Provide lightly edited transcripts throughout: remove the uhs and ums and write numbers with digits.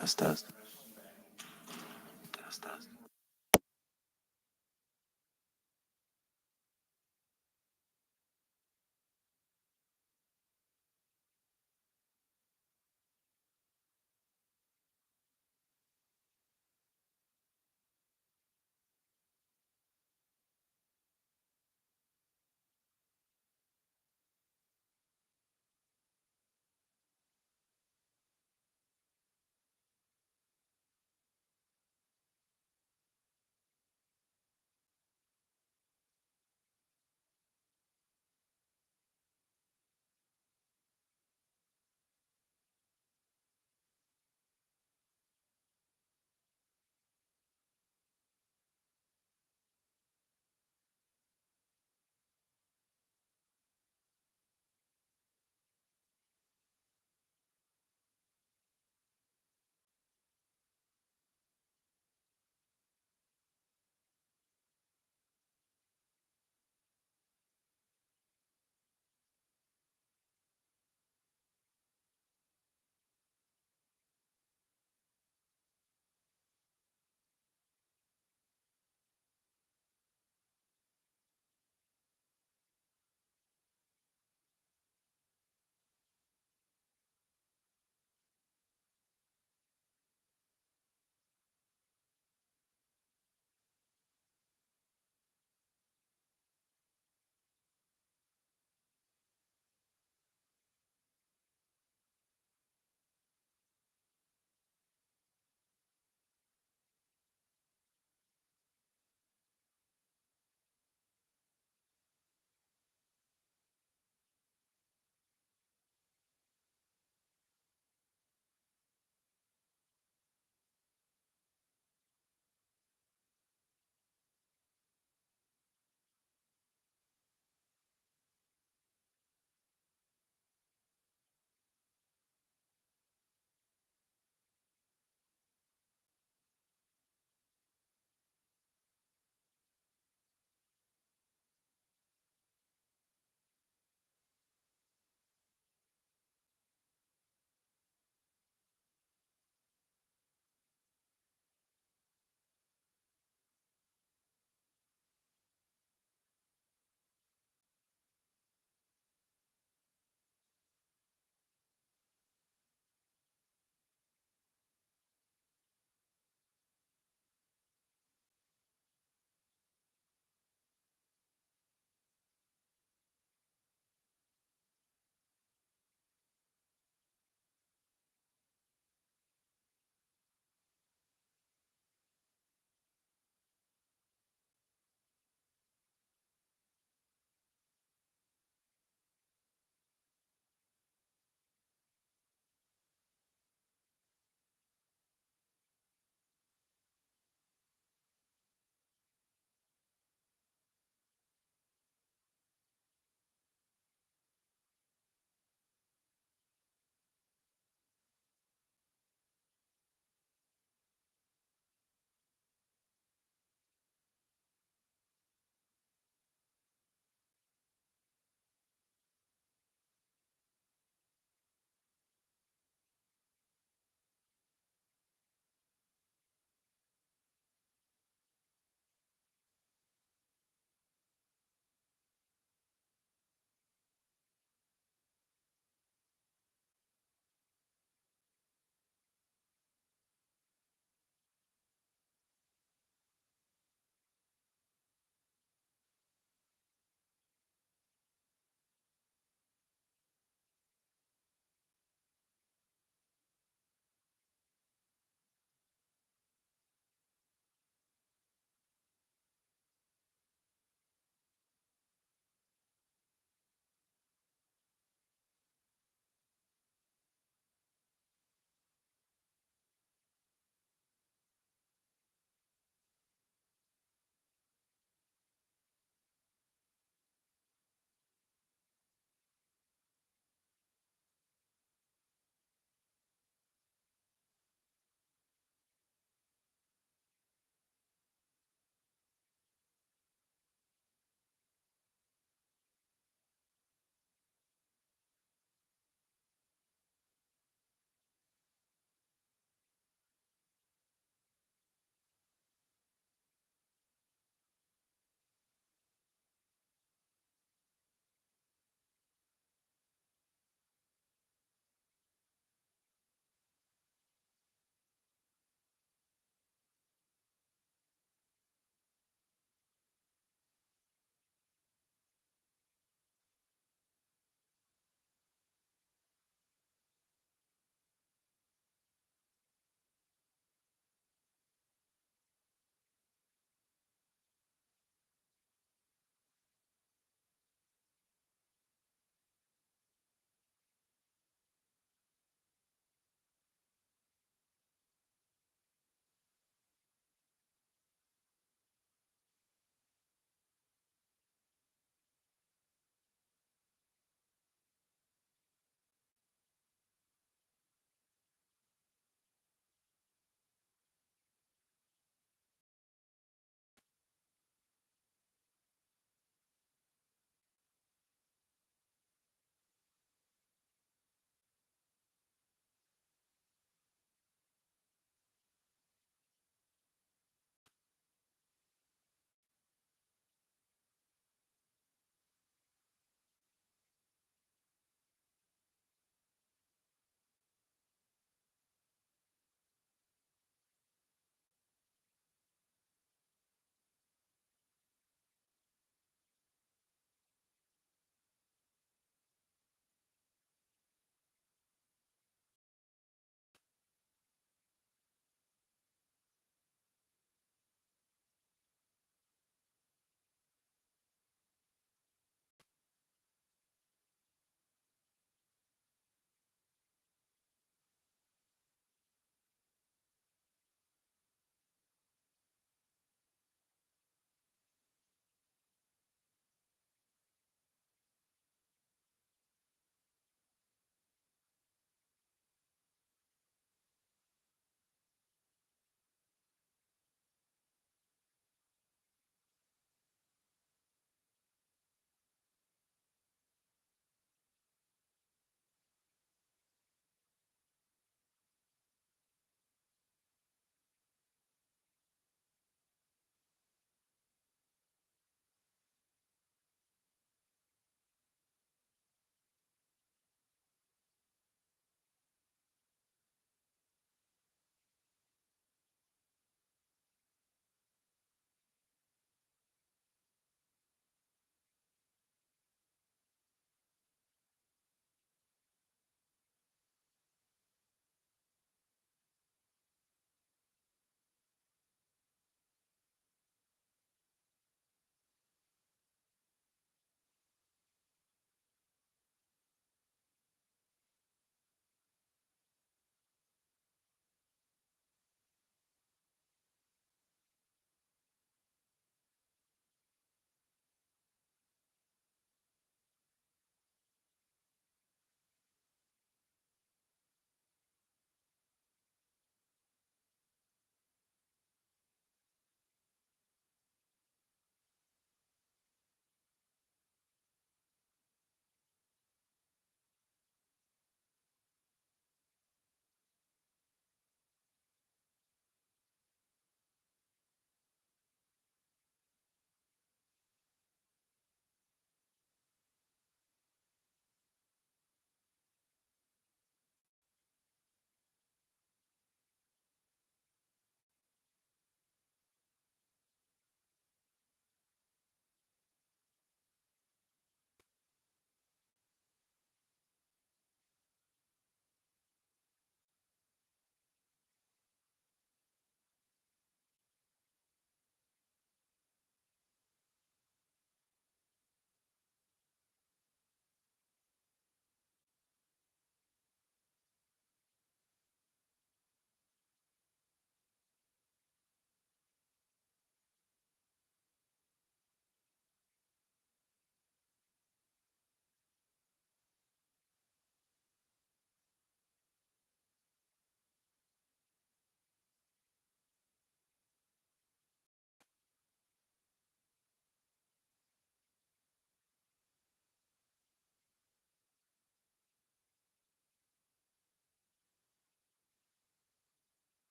Test, test, test, test.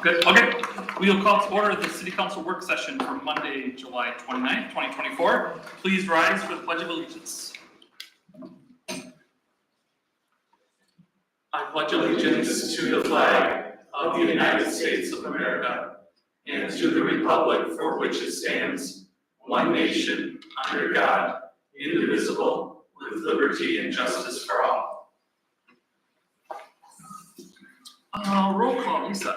Good. Okay. We will call to order the City Council work session for Monday, July 29th, 2024. Please rise for the Pledge of Allegiance. I pledge allegiance to the flag of the United States of America and to the republic for which it stands, one nation, under God, indivisible, with liberty and justice for all. Roll call, Lisa.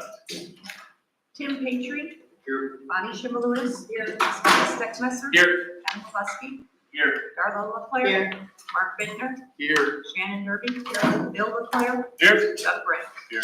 Tim Patry. Here. Bonnie Shimalewis. Here. Scott Steckmesser. Here. Adam Plesky. Here. Darla Leclerc. Here. Mark Bittner. Here. Shannon Derby. Here. Bill Leclerc. Here. Doug Brandt. Here.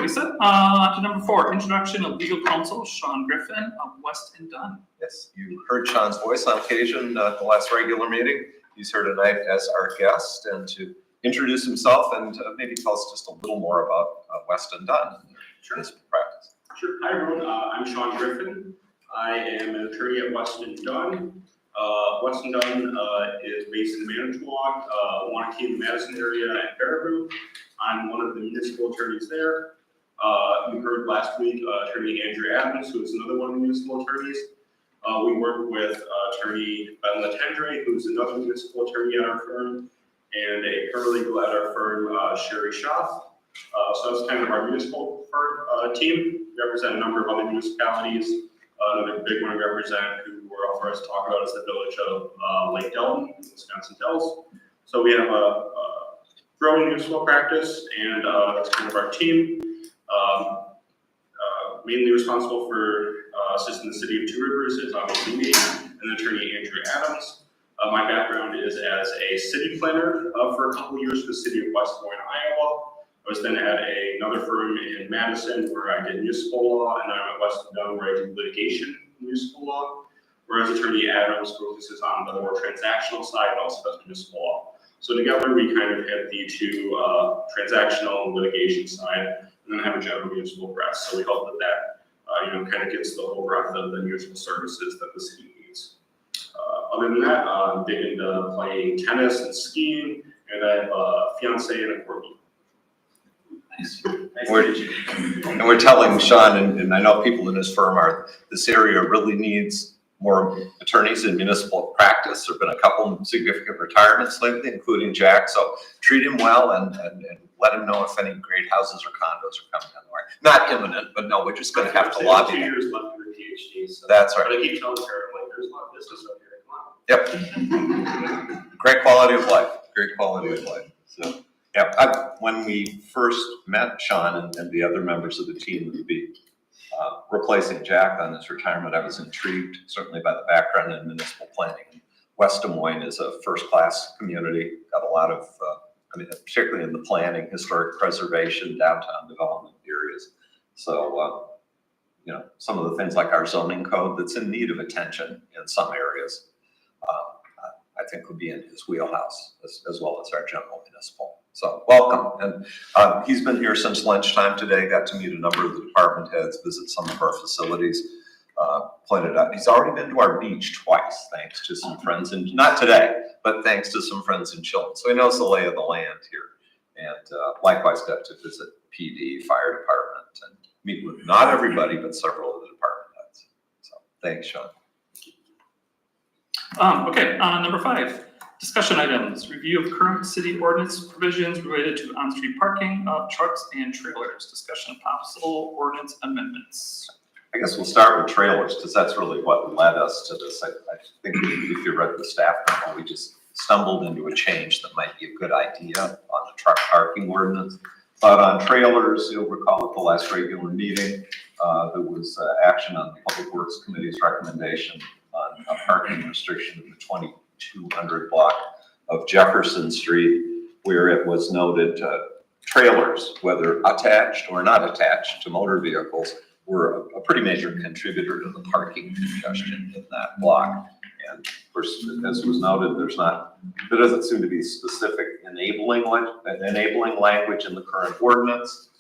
Lisa, to number 4, introduction of legal counsel, Sean Griffin of West and Dunn. Yes, you heard Sean's voice on occasion at the last regular meeting. He's here tonight as our guest and to introduce himself and maybe tell us just a little more about West and Dunn and his practice. Sure. Hi, everyone. I'm Sean Griffin. I am an attorney at West and Dunn. West and Dunn is based in Manitowoc, Wanakee, Madison area, and Baraboo. I'm one of the municipal attorneys there. You heard last week Attorney Andrew Adams, who is another one of the municipal attorneys. We work with Attorney Ben Latendre, who's another municipal attorney at our firm, and a paralegal at our firm, Sherry Schaff. So that's kind of our municipal firm team. We represent a number of other municipalities. Another big one we represent, who we're up for us to talk about, is the village of Lake Delton, Wisconsin Dells. So we have a growing municipal practice, and that's kind of our team. Mainly responsible for assisting the city of Two Rivers is obviously me and attorney Andrew Adams. My background is as a city planner for a couple years for the city of West Des Moines, Iowa. I was then at another firm in Madison where I did municipal law, and I'm at West Dunn where I do litigation municipal law. Whereas Attorney Adams focuses on the more transactional side and also does municipal law. So together we kind of have the two transactional and litigation side, and then have a general municipal press. So we hope that kind of gets the whole breadth of the municipal services that the city needs. Other than that, I'm big into playing tennis and skiing, and I have a fiance and a corgi. Nice. We're telling Sean, and I know people in his firm are, this area really needs more attorneys in municipal practice. There have been a couple of significant retirements lately, including Jack. So treat him well and let him know if any great houses or condos are coming down the way. Not imminent, but no, we're just going to have to lobby. 2 years left for the PhD. So That's right. But I keep telling her, like, there's a lot of business up here. Come on. Yep. Great quality of life. Great quality of life. So, yeah, when we first met Sean and the other members of the team that would be replacing Jack on his retirement, I was intrigued certainly by the background in municipal planning. West Des Moines is a first-class community, got a lot of, particularly in the planning, historic preservation, downtown development areas. So, some of the things like our zoning code that's in need of attention in some areas, I think would be in his wheelhouse as well as our general municipal. So welcome. And he's been here since lunchtime today, got to meet a number of the department heads, visit some of our facilities, pointed out. He's already been to our beach twice, thanks to some friends, and not today, but thanks to some friends in Chilton. So he knows the lay of the land here. And likewise got to visit PD, fire department, and meet with not everybody, but several of the department heads. So thanks, Sean. Okay, number 5, discussion items. Review of current city ordinance provisions related to on-street parking of trucks and trailers. Discussion of possible ordinance amendments. I guess we'll start with trailers because that's really what led us to this. I think if you read the staff memo, we just stumbled into a change that might be a good idea on the truck parking ordinance. But on trailers, you'll recall at the last regular meeting, there was action on the Public Works Committee's recommendation on a parking restriction in the 2200 block of Jefferson Street, where it was noted trailers, whether attached or not attached to motor vehicles, were a pretty major contributor to the parking congestion in that block. And of course, as was noted, there doesn't seem to be specific enabling language in the current ordinance.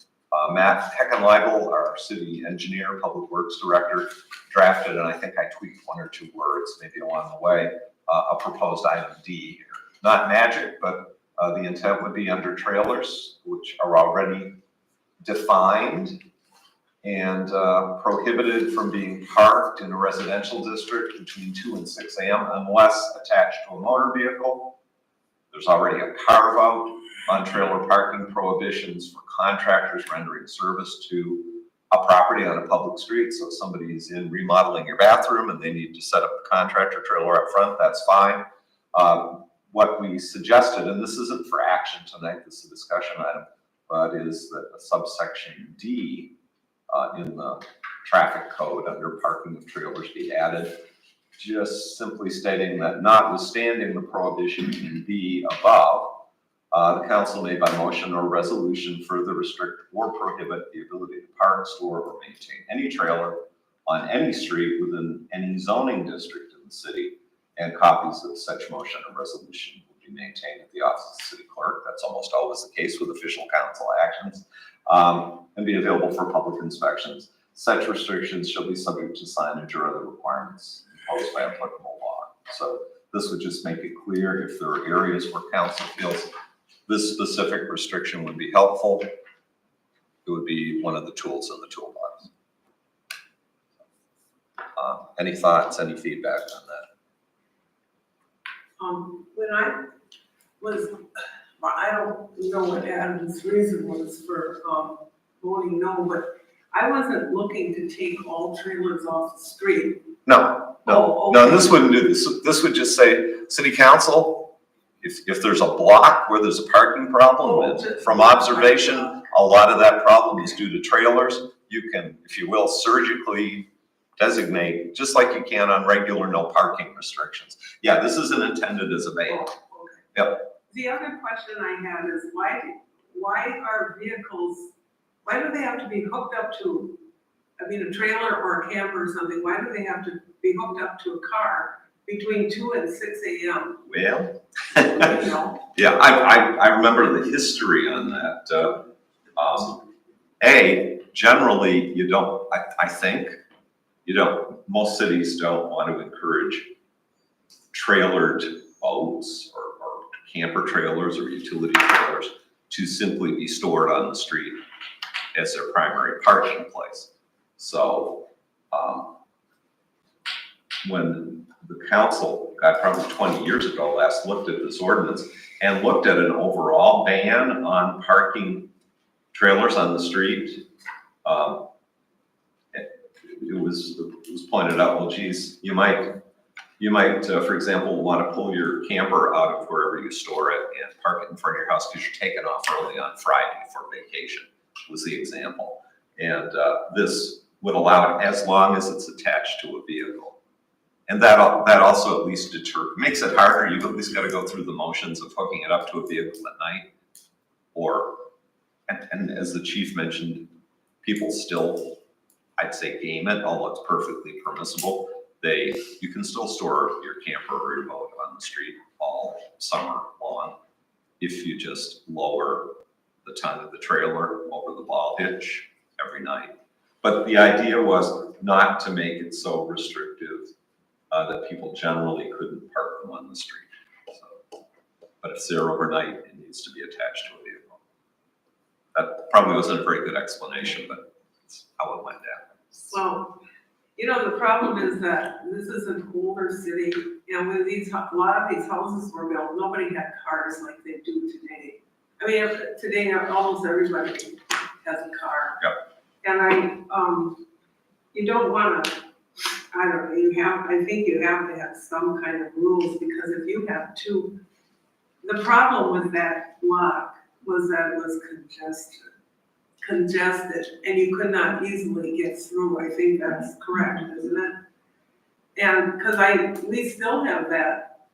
Matt Heckenleigel, our city engineer, public works director, drafted, and I think I tweaked 1 or 2 words maybe along the way, a proposed item D here. Not magic, but the intent would be under trailers, which are already defined and prohibited from being parked in a residential district between 2 and 6 a.m. unless attached to a motor vehicle. There's already a carve out on trailer parking prohibitions for contractors rendering service to a property on a public street. So if somebody's in remodeling your bathroom and they need to set up the contractor trailer up front, that's fine. What we suggested, and this isn't for action tonight, this is a discussion item, but is that a subsection D in the traffic code under parking of trailers be added, just simply stating that notwithstanding the prohibition in B above, the council may by motion or resolution further restrict or prohibit the ability to park, store, or maintain any trailer on any street within any zoning district in the city, and copies of such motion or resolution will be maintained at the office of the city clerk. That's almost always the case with official council actions, and be available for public inspections. Such restrictions shall be subject to signage or other requirements imposed by applicable law. So this would just make it clear if there are areas where council feels this specific restriction would be helpful, it would be one of the tools in the toolbox. Any thoughts, any feedback on that? When I was, well, I don't know what Adam's reason was for voting no, but I wasn't looking to take all trailers off the street. No, Oh, no, okay. this wouldn't do this. This would just say, city council, if there's a block where there's a parking problem, and from observation, a lot of that problem is due to trailers. You can, if you will, surgically designate, just like you can on regular no parking restrictions. Yeah, this isn't intended as a ban. Oh, okay. Yep. The other question I had is why are vehicles, why do they have to be hooked up to, I mean, a trailer or a camper or something, why do they have to be hooked up to a car between 2 and 6 a.m.? Well, You know? yeah, I remember the history on that. Generally, you don't, I think, you don't, most cities don't want to encourage trailered boats or camper trailers or utility trailers to simply be stored on the street as their primary parking place. So when the council, probably 20 years ago, last looked at this ordinance and looked at an overall ban on parking trailers on the street, it was pointed out, well, geez, you might, for example, want to pull your camper out of wherever you store it and park it in front of your house because you're taking off early on Friday for vacation, was the example. And this would allow it as long as it's attached to a vehicle. And that also at least makes it harder. You've at least got to go through the motions of hooking it up to a vehicle at night. And as the chief mentioned, people still, I'd say, game it, although it's perfectly permissible. You can still store your camper or your boat on the street all summer long if you just lower the tongue of the trailer over the ball hitch every night. But the idea was not to make it so restrictive that people generally couldn't park them on the street. So, but if they're overnight, it needs to be attached to a vehicle. That probably wasn't a very good explanation, but it's how it went down. Well, you know, the problem is that this is an older city, and when a lot of these houses were built, nobody had cars like they do today. I mean, today almost everybody has a car. Yep. And you don't want to, I don't know, I think you have to have some kind of rules, because if you have two, the problem with that block was that it was congested, and you could not easily get through. I think that's correct, isn't it? And because we still have that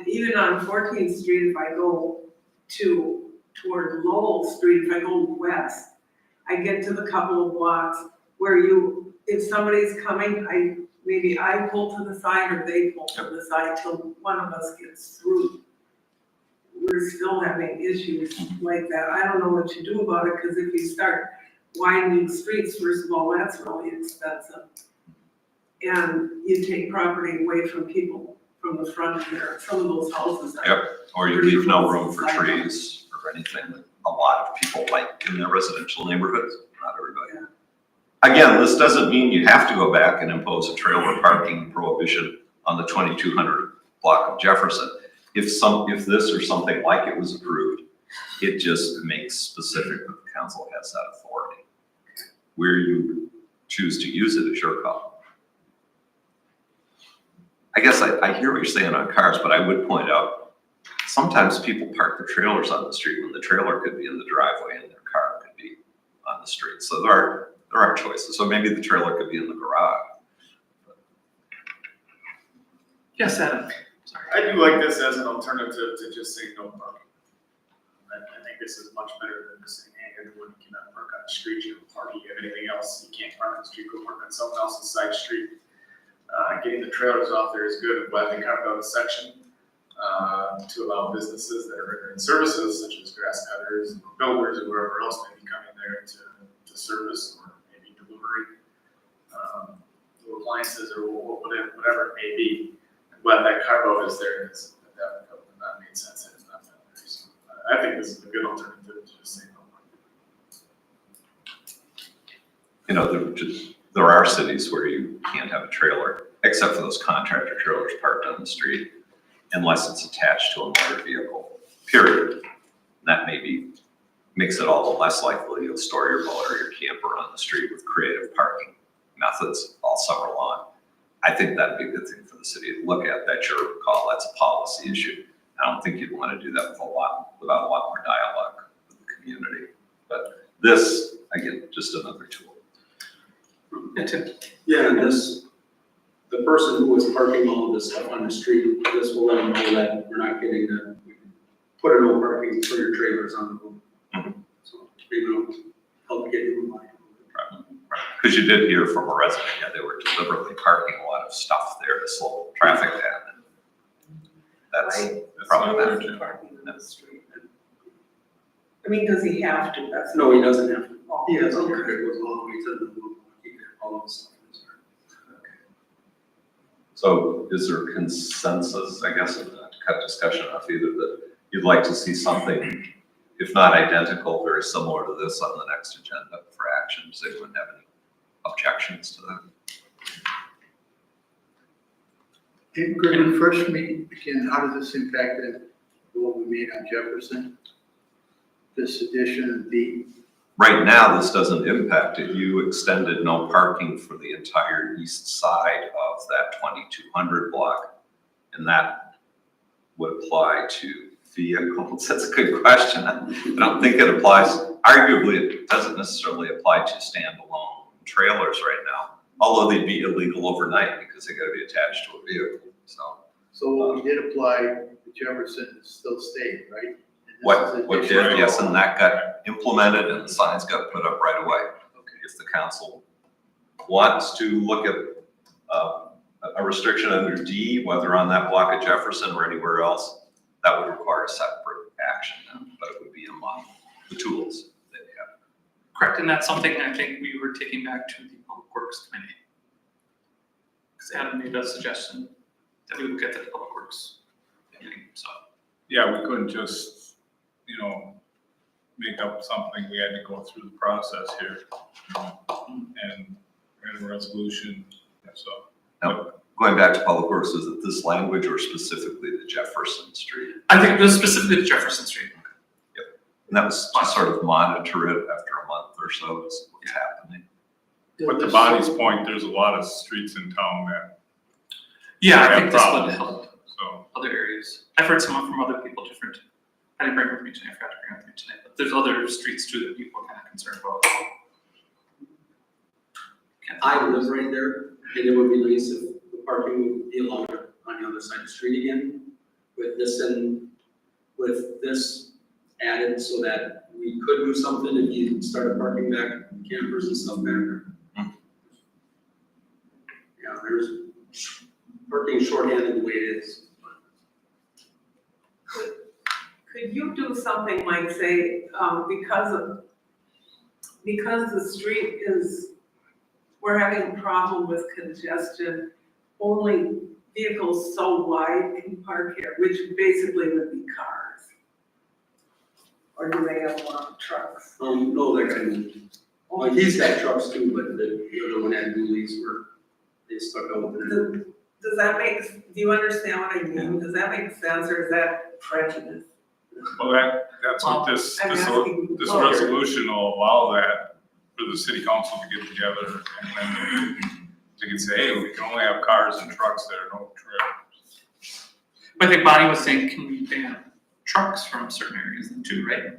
even on 14th Street, if I go toward Lowell Street, if I go west, I get to the couple of blocks where if somebody's coming, maybe I pull to the side or they pull to the side till one of us gets through. We're still having issues like that. I don't know what to do about it, because if you start widening streets, first of all, that's really expensive. And you take property away from people from the front of some of those houses. Yep, or you leave no room for trees or anything that a lot of people like in their residential neighborhoods, not everybody. Again, this doesn't mean you have to go back and impose a trailer parking prohibition on the 2200 block of Jefferson. If this or something like it was approved, it just makes specific that the council has that authority. Where you choose to use it is your call. I guess I hear what you're saying on cars, but I would point out, sometimes people park their trailers on the street when the trailer could be in the driveway and their car could be on the street. So there are choices. So maybe the trailer could be in the garage. Yes, Adam. Sorry. I do like this as an alternative to just saying no parking. I think this is much better than just saying, hey, everyone cannot park on the street, you can park, you have anything else, you can't park on the street, go park on someone else's side street. Getting the trailers off there is good, but they carved out a section to allow businesses that are rendering services, such as grass cutters, and builders, and wherever else may be coming there to service, or maybe delivery, little appliances, or whatever it may be. I'm glad that carve out is there, and that made sense, and it's not that there. So, I think this is a good alternative to just saying no. You know, there are cities where you can't have a trailer, except for those contractor trailers parked on the street, unless it's attached to a motor vehicle, period. And that maybe makes it all the less likely you'll store your boat or your camper on the street with creative parking methods all summer long. I think that'd be a good thing for the city to look at. That's your call. That's a policy issue. I don't think you'd want to do that without a lot more dialogue with the community. But this, again, just another tool. Yeah, Tim. Yeah, and the person who is parking all of this stuff on the street, this will let them know that we're not getting the, put a no parking for your trailers on the road. Mhm. So maybe it'll help get you in line. Because you did hear from a resident, yeah, they were deliberately parking a lot of stuff there to slow traffic down. That's problematic. Parking on the street. I mean, does he have to? That's No, he doesn't have to. Oh, He has a okay. car that goes all the way to the, keep all of the stuff in his car. So is there consensus, I guess, and not to cut discussion off either, that you'd like to see something, if not identical, very similar to this on the next agenda for action? Does anyone have any objections to that? Hey, Greg, refresh me again, how does this impact what we made on Jefferson? This addition of D? Right now, this doesn't impact it. You extended no parking for the entire east side of that 2200 block. And that would apply to vehicles. That's a good question. I don't think it applies, arguably, it doesn't necessarily apply to standalone trailers right now, although they'd be illegal overnight because they gotta be attached to a vehicle, so. So what we did apply to Jefferson still stayed, right? And this is What additional. did, yes, and that got implemented and the signs got put up right away. Okay. If the council wants to look at a restriction under D, whether on that block of Jefferson or anywhere else, that would require a separate action, but it would be among the tools that you have. Correct, and that's something I think we were taking back to the Public Works Committee. Because Adam made a suggestion that we would get to the Public Works Committee, so. Yeah, we couldn't just, make up something, we had to go through the process here. And we had a resolution, so. Now, going back to Public Works, is it this language or specifically the Jefferson Street? I think it was specifically Jefferson Street. And that was to sort of monitor it after a month or so, is what's happening. But to Bonnie's point, there's a lot of streets in town that, Yeah, I have think this would problems. help so. other areas. I've heard some from other people different. I didn't bring it with me tonight, I forgot to bring it with me tonight, but there's other streets too that people are kind of concerned about. I live right there, and it would be nice if the parking would be allowed on the other side of the street again. With this added so that we could do something if you started parking back campers and stuff back there. Yeah, there's parking shorthanded the way it is. Could you do something like say, because the street is, we're having a problem with congestion, only vehicles so wide can park here, which basically would be cars. Or do they have a lot of trucks? No, they're kind of, he's got trucks too, but the other one had dualies where they stuck out with it. Does that make, do you understand what I mean? Does that make sense or is that prejudice? Well, that's what this I'm asking this lawyers. resolution will allow that for the city council to get together and then they can say, hey, we can only have cars and trucks that are no trailers. I think Bonnie was saying, can we ban trucks from certain areas then too, right?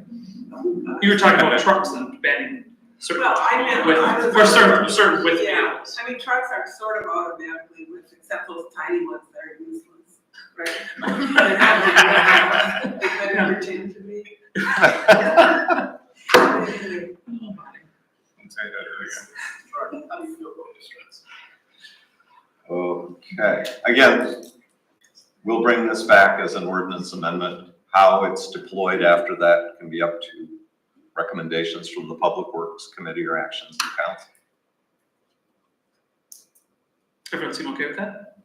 You were talking about trucks and banning certain. Well, I meant- with- I was- For certain with Yeah, vehicles. I mean, trucks are sort of automatically with, except those tiny ones that are useless, right? They could interchange to me. Don't say that again. How do you feel about this? Okay, again, we'll bring this back as an ordinance amendment. How it's deployed after that can be up to recommendations from the Public Works Committee or actions of council. Everyone seem okay with that?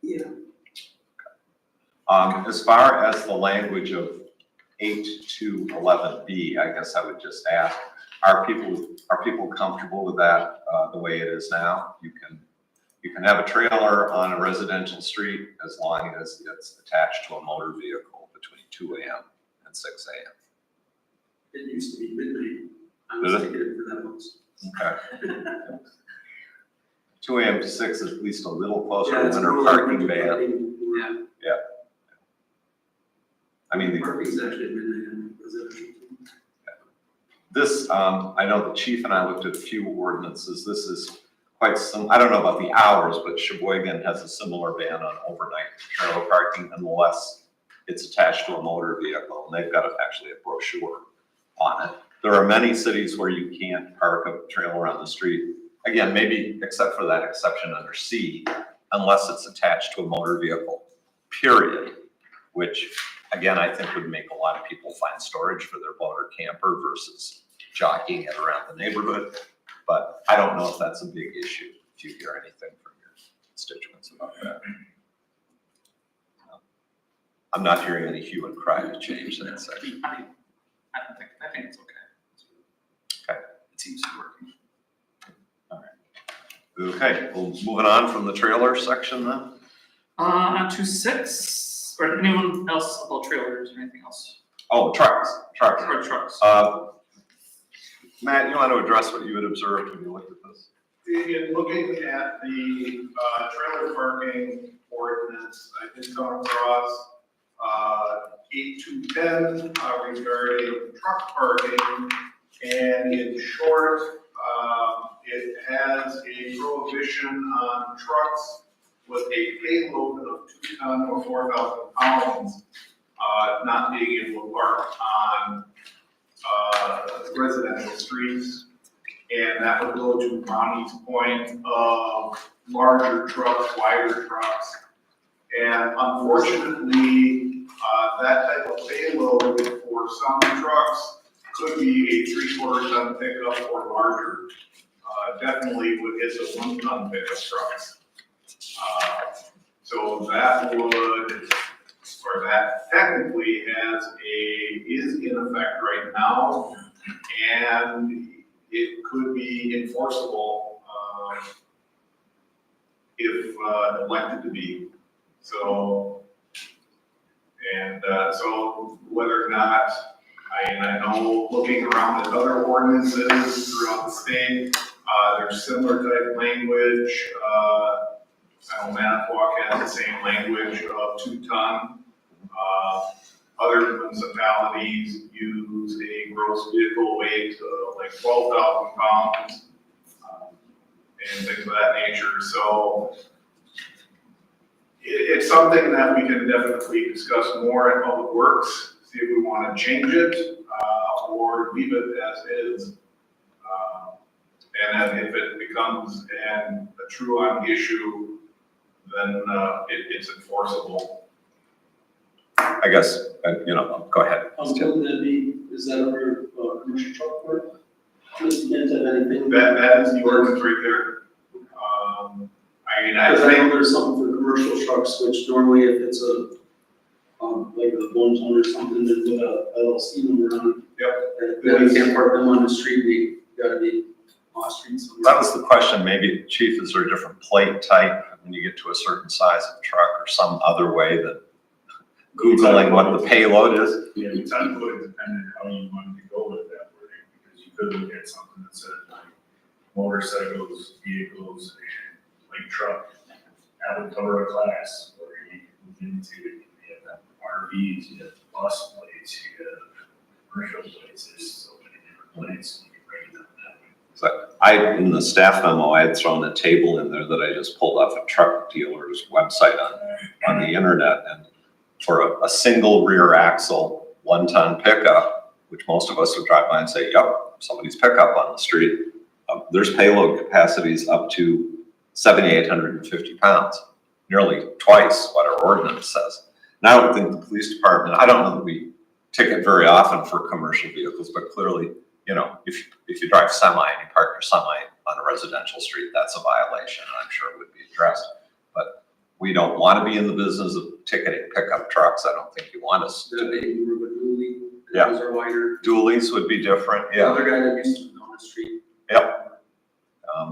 Yeah. As far as the language of 8 to 11B, I guess I would just ask, are people comfortable with that, the way it is now? You can have a trailer on a residential street as long as it's attached to a motor vehicle between 2 AM and 6 AM. It used to be midnight. I Did was it? thinking for that once. Okay. 2 AM to 6 is at least a little closer Yeah, to it's winter more like parking winter ban. parking. Yeah. I mean, the Parking's actually at midnight in residential. This, I know the chief and I looked at a few ordinances. This is quite some, I don't know about the hours, but Sheboygan has a similar ban on overnight trailer parking unless it's attached to a motor vehicle. And they've got actually a brochure on it. There are many cities where you can't park a trailer on the street. Again, maybe except for that exception under C, unless it's attached to a motor vehicle, period. Which, again, I think would make a lot of people find storage for their boat or camper versus jockeying it around the neighborhood. But I don't know if that's a big issue, if you hear anything from your constituents about that. I'm not hearing any hue and cry to change that section. I think it's okay. Okay. It seems to be working. Okay, well, moving on from the trailer section then. On to 6, or anyone else about trailers or anything else? Oh, trucks. Or trucks? Matt, you want to address what you had observed when you looked at this? In looking at the trailer parking ordinance, I did come across 8 to 10 regarding truck parking. And in short, it has a prohibition on trucks with a payload of 2 tons or 4,000 pounds not being able to park on residential streets. And that would go to Bonnie's point of larger trucks, wider trucks. And unfortunately, that type of payload for some trucks could be a 3/4 ton pickup or larger. Definitely would hit the 1 ton pickup trucks. So that would, or that technically is in effect right now, and it could be enforceable if elected to be. So, and so whether or not, I know looking around at other ordinances throughout the state, there's similar type language. I know Manitowoc has the same language of 2 ton. Other municipalities use a gross vehicle weight of like 12,000 pounds and things of that nature. So it's something that we can definitely discuss more in Public Works, see if we want to change it or leave it as is. And then if it becomes a true on issue, then it's enforceable. I guess, go ahead. Would that be, is that under commercial truck work? Does Kent have anything? That is the ordinance right there. I Because I know think, there's something for commercial trucks, which normally if it's a like a loan zone or something, that with a LLC number on it. Yep. That we can't park them on the street, we gotta be off street somewhere. That was the question, maybe, Chief, is there a different plate type when you get to a certain size of truck or some other way that Googling what the payload is? Yeah, it's totally dependent how you wanted to go with that wording, because you could look at something that said like motorcycles, vehicles, and light truck. That would cover a class, or you move into, you have RVs, you have bus plates, you have commercial plates, there's so many different plates, you can break it down that way. So in the staff memo, I had thrown a table in there that I just pulled off a truck dealer's website on the internet. And for a single rear axle, 1-ton pickup, which most of us would drive by and say, yep, somebody's pickup on the street. There's payload capacities up to 7,850 pounds, nearly twice what our ordinance says. And I don't think the police department, I don't know that we ticket very often for commercial vehicles, but clearly, you know, if you drive semi and you park your semi on a residential street, that's a violation, and I'm sure it would be addressed. But we don't want to be in the business of ticketing pickup trucks. I don't think you want us to That be. big group of dually, Yeah. those are wider. Dualies would be different, The yeah. other guy that used to live on the street.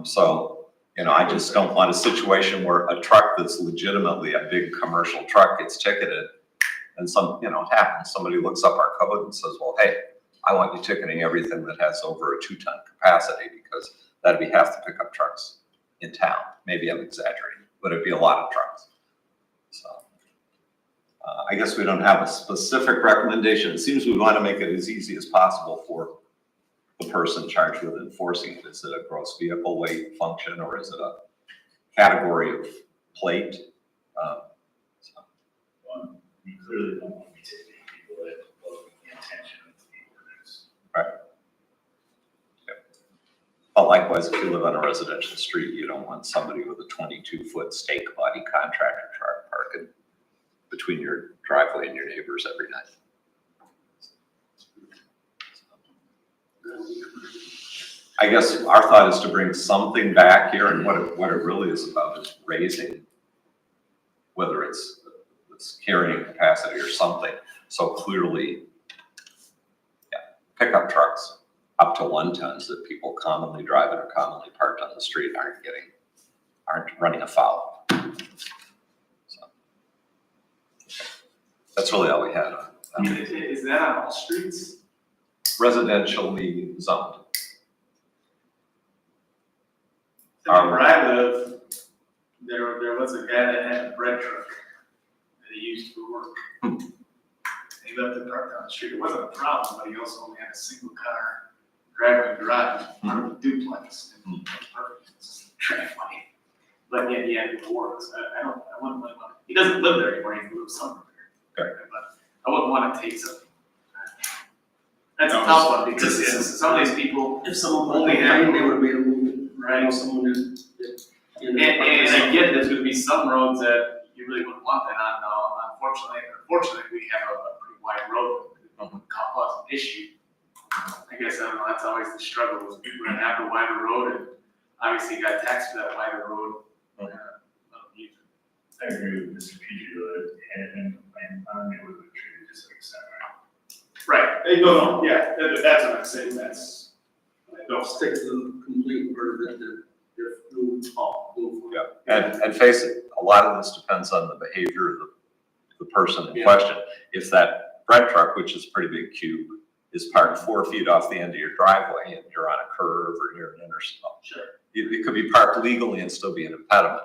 So, you know, I just don't want a situation where a truck that's legitimately a big commercial truck gets ticketed. And it happens, somebody looks up our code and says, well, hey, I want you ticketing everything that has over a 2-ton capacity, because that'd be half the pickup trucks in town. Maybe I'm exaggerating, but it'd be a lot of trucks. So, I guess we don't have a specific recommendation. It seems we want to make it as easy as possible for the person charged with enforcing it. Is it a gross vehicle weight function, or is it a category of plate? We clearly don't want to be taking people that wasn't the intention of the ordinance. But likewise, if you live on a residential street, you don't want somebody with a 22-foot stake body contractor truck parking between your driveway and your neighbors every night. I guess our thought is to bring something back here, and what it really is about is raising, whether it's carrying capacity or something. So clearly, pickup trucks up to 1 tons that people commonly drive and are commonly parked on the street aren't running afoul. So that's really all we had on Is that on all streets? residentially zoned. Where I live, there was a guy that had a bread truck that he used for work. He left it parked on the street. It wasn't a problem, but he also only had a single car driveway garage, part of a duplex. And it was perfect. It's driveway. But yet he had to work, so I wouldn't really want, he doesn't live there anymore, he lives somewhere there. But I wouldn't want to take something. That's a tough one, because some of these people If someone only only have. had, they would have made a movement. I know Right. someone who's. And I get there's gonna be some roads that you really wouldn't want that on, though. Unfortunately, we have a pretty wide road that would cause an issue. I guess, I don't know, that's always the struggle, is people that have a wider road, and obviously got taxed for that wider road. Let them use it. I agree with Mr. Petrie, though, and on it would have treated just like semi. Right, no, yeah, that's what I'm saying, that's, Don't stick to the complete word of it, they're no fault. And face it, a lot of this depends on the behavior of the person in question. If that bread truck, which is a pretty big cube, is parked 4 feet off the end of your driveway and you're on a curve or near an intersection, sure. it could be parked legally and still be an impediment.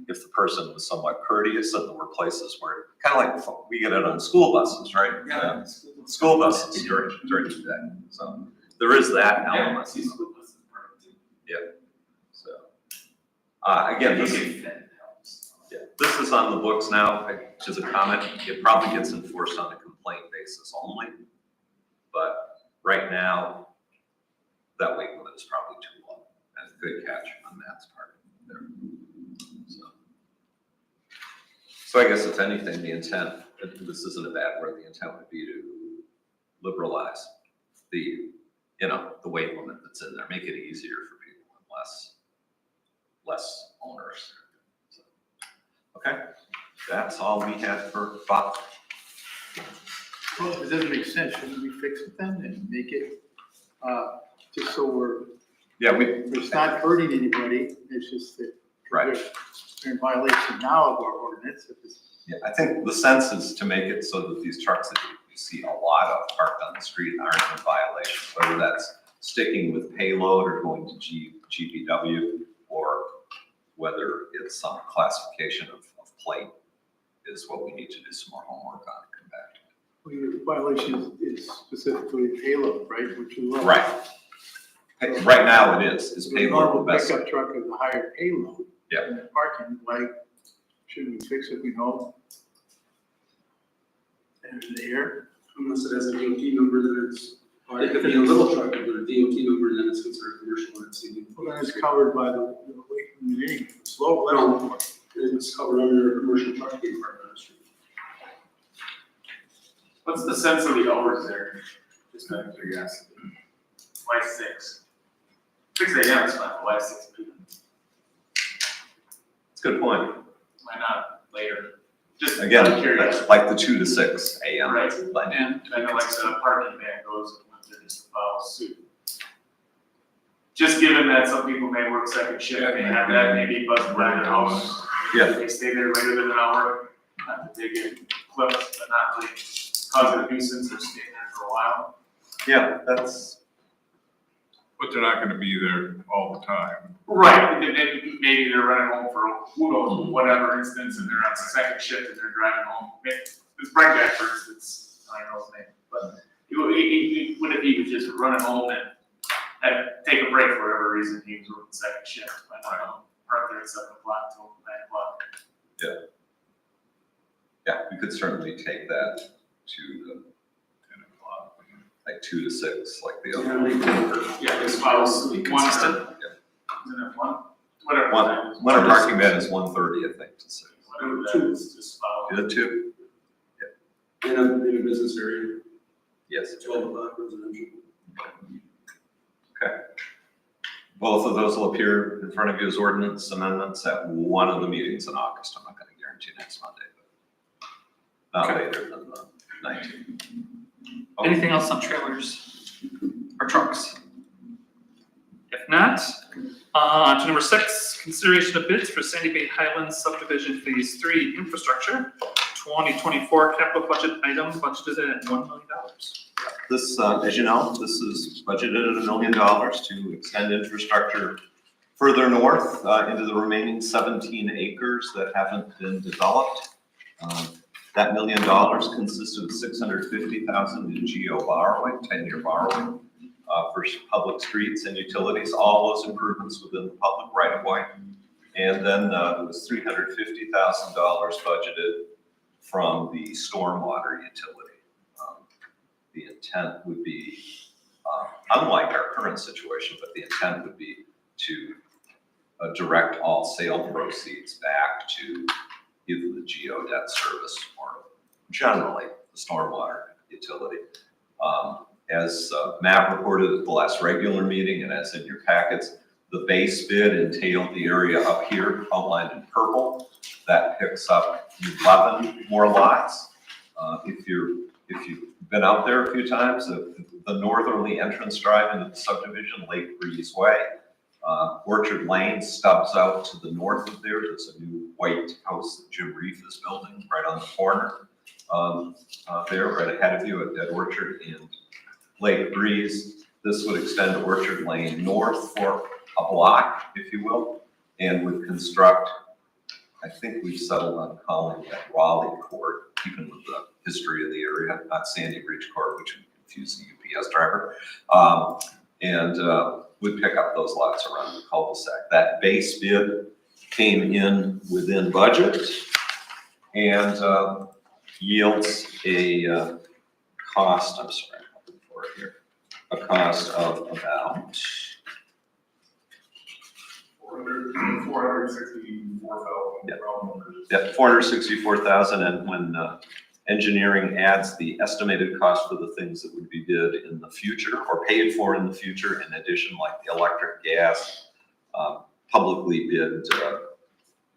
If the person was somewhat courteous, and there were places where, kind of like we get it on school buses, right? School buses during the day. So there is that Yeah, I element. see school buses parked too. So, again, You this can fit, it helps. this is on the books now, which is a comment. It probably gets enforced on a complaint basis only. But right now, that weight limit is probably too low. That's a good catch on Matt's part there. So I guess if anything, the intent, this isn't a bad word, the intent would be to liberalize the weight limit that's in there, make it easier for people and less onerous. So, okay, that's all we had for Bob. Well, if it doesn't make sense, shouldn't we fix it then and make it, just so Yeah, it's not hurting anybody, it's just that Right. they're in violation now of our ordinance. If it's- Yeah, I think the sense is to make it so that these trucks that you see a lot of parked on the street aren't in violation, whether that's sticking with payload or going to GVW, or whether it's some classification of plate is what we need to do some more homework on and come back to. Well, your violation is specifically payload, right, which you love. Right. Right now it is So the payload the normal best? pickup truck is a higher payload. Yeah. And the parking, like, shouldn't we fix it, we know? And it's there, Unless it has a DOT number, then it's, or it could be a little truck, but a DOT number, then it's considered commercial, and it's even. well, then it's covered by the weight limiting, slow No. level. It's covered under a commercial truck being parked on the street. What's the sense of the hours there? Just out of curiosity. Why 6? 6 AM is fine, but why 6 PM? It's a good point. Why not later? Just Again, out of curiosity. that's like the 2 to 6 a.m. Right. Like, And I know like the parking ban goes when there's a foul suit. Just given that some people may work second shift, may have that, maybe buzz around their house. Yeah. They stay there later than an hour, not that they get clipped, but not really causing a nuisance or staying there for a while. Yeah, that's, But they're not gonna be there all the time. Right, and then maybe they're running home for who knows, whatever instance, and they're on second shift and they're driving home. It's Breakback, for instance, I don't know his name, but what if he was just running home and had take a break for whatever reason, he was working second shift, I don't know, park there at 7 o'clock till 9 o'clock. yeah, we could certainly take that to the 10 o'clock, like 2 to 6, like the other. Yeah, this follows Be one, consistent. isn't it one, whatever. Winter parking ban is 1:30, I think, to 6. Whatever that is, just follow. Is it 2? In a business area, Yes. 12 o'clock residential. Okay. Both of those will appear in front of you as ordinance amendments at one of the meetings in August. I'm not going to guarantee next Monday, but not later than the 19th. Okay. Anything else on trailers or trucks? If not, to number 6, consideration of bids for Sandy Bay Highlands subdivision phase 3 infrastructure, 2024 capital budget item budgeted at $1 million. This, as you know, this is budgeted at $1 million to extend infrastructure further north into the remaining 17 acres that haven't been developed. That $1 million consisted of $650,000 in GO borrowing, 10-year borrowing for public streets and utilities, all those improvements within the public right-of-way. And then there was $350,000 budgeted from the stormwater utility. The intent would be, unlike our current situation, but the intent would be to direct all sale proceeds back to either the GO debt service or generally the stormwater utility. As Matt reported at the last regular meeting and as in your packets, the base bid entailed the area up here outlined in purple. That picks up 11 more lots. If you've been out there a few times, the northerly entrance drive into the subdivision, Lake Breeze Way, Orchard Lane stubs out to the north of there. There's a new white house that Jim Reef is building right on the corner there, right ahead of you at Orchard and Lake Breeze. This would extend Orchard Lane north for a block, if you will, and would construct, I think we've settled on calling it Raleigh Court, keeping with the history of the area, not Sandy Ridge Court, which would confuse the UPS driver, and would pick up those lots around the cul-de-sac. That base bid came in within budget and yields a cost, I'm sorry, I'm looking for it here, a cost of about $464,000. yeah, $464,000, and when engineering adds the estimated cost for the things that would be bid in the future or paid for in the future, in addition, like the electric, gas, publicly bid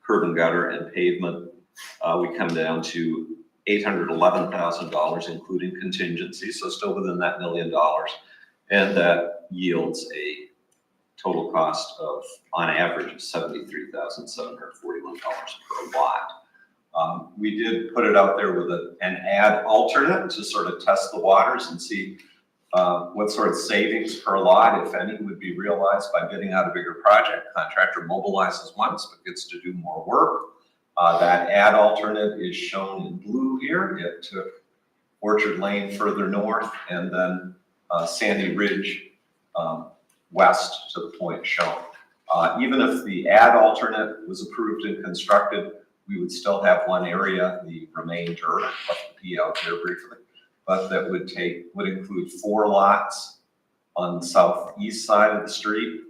curb and gutter and pavement, we come down to $811,000, including contingency, so still within that $1 million. And that yields a total cost of, on average, of $73,741 per lot. We did put it out there with an ad alternate to sort of test the waters and see what sort of savings per lot, if any, would be realized by bidding out a bigger project. Contractor mobilizes once, but gets to do more work. That ad alternate is shown in blue here. It took Orchard Lane further north and then Sandy Ridge west to the point shown. Even if the ad alternate was approved and constructed, we would still have one area, the remainder, I'll put the P out there briefly, but that would include 4 lots on the southeast side of the street,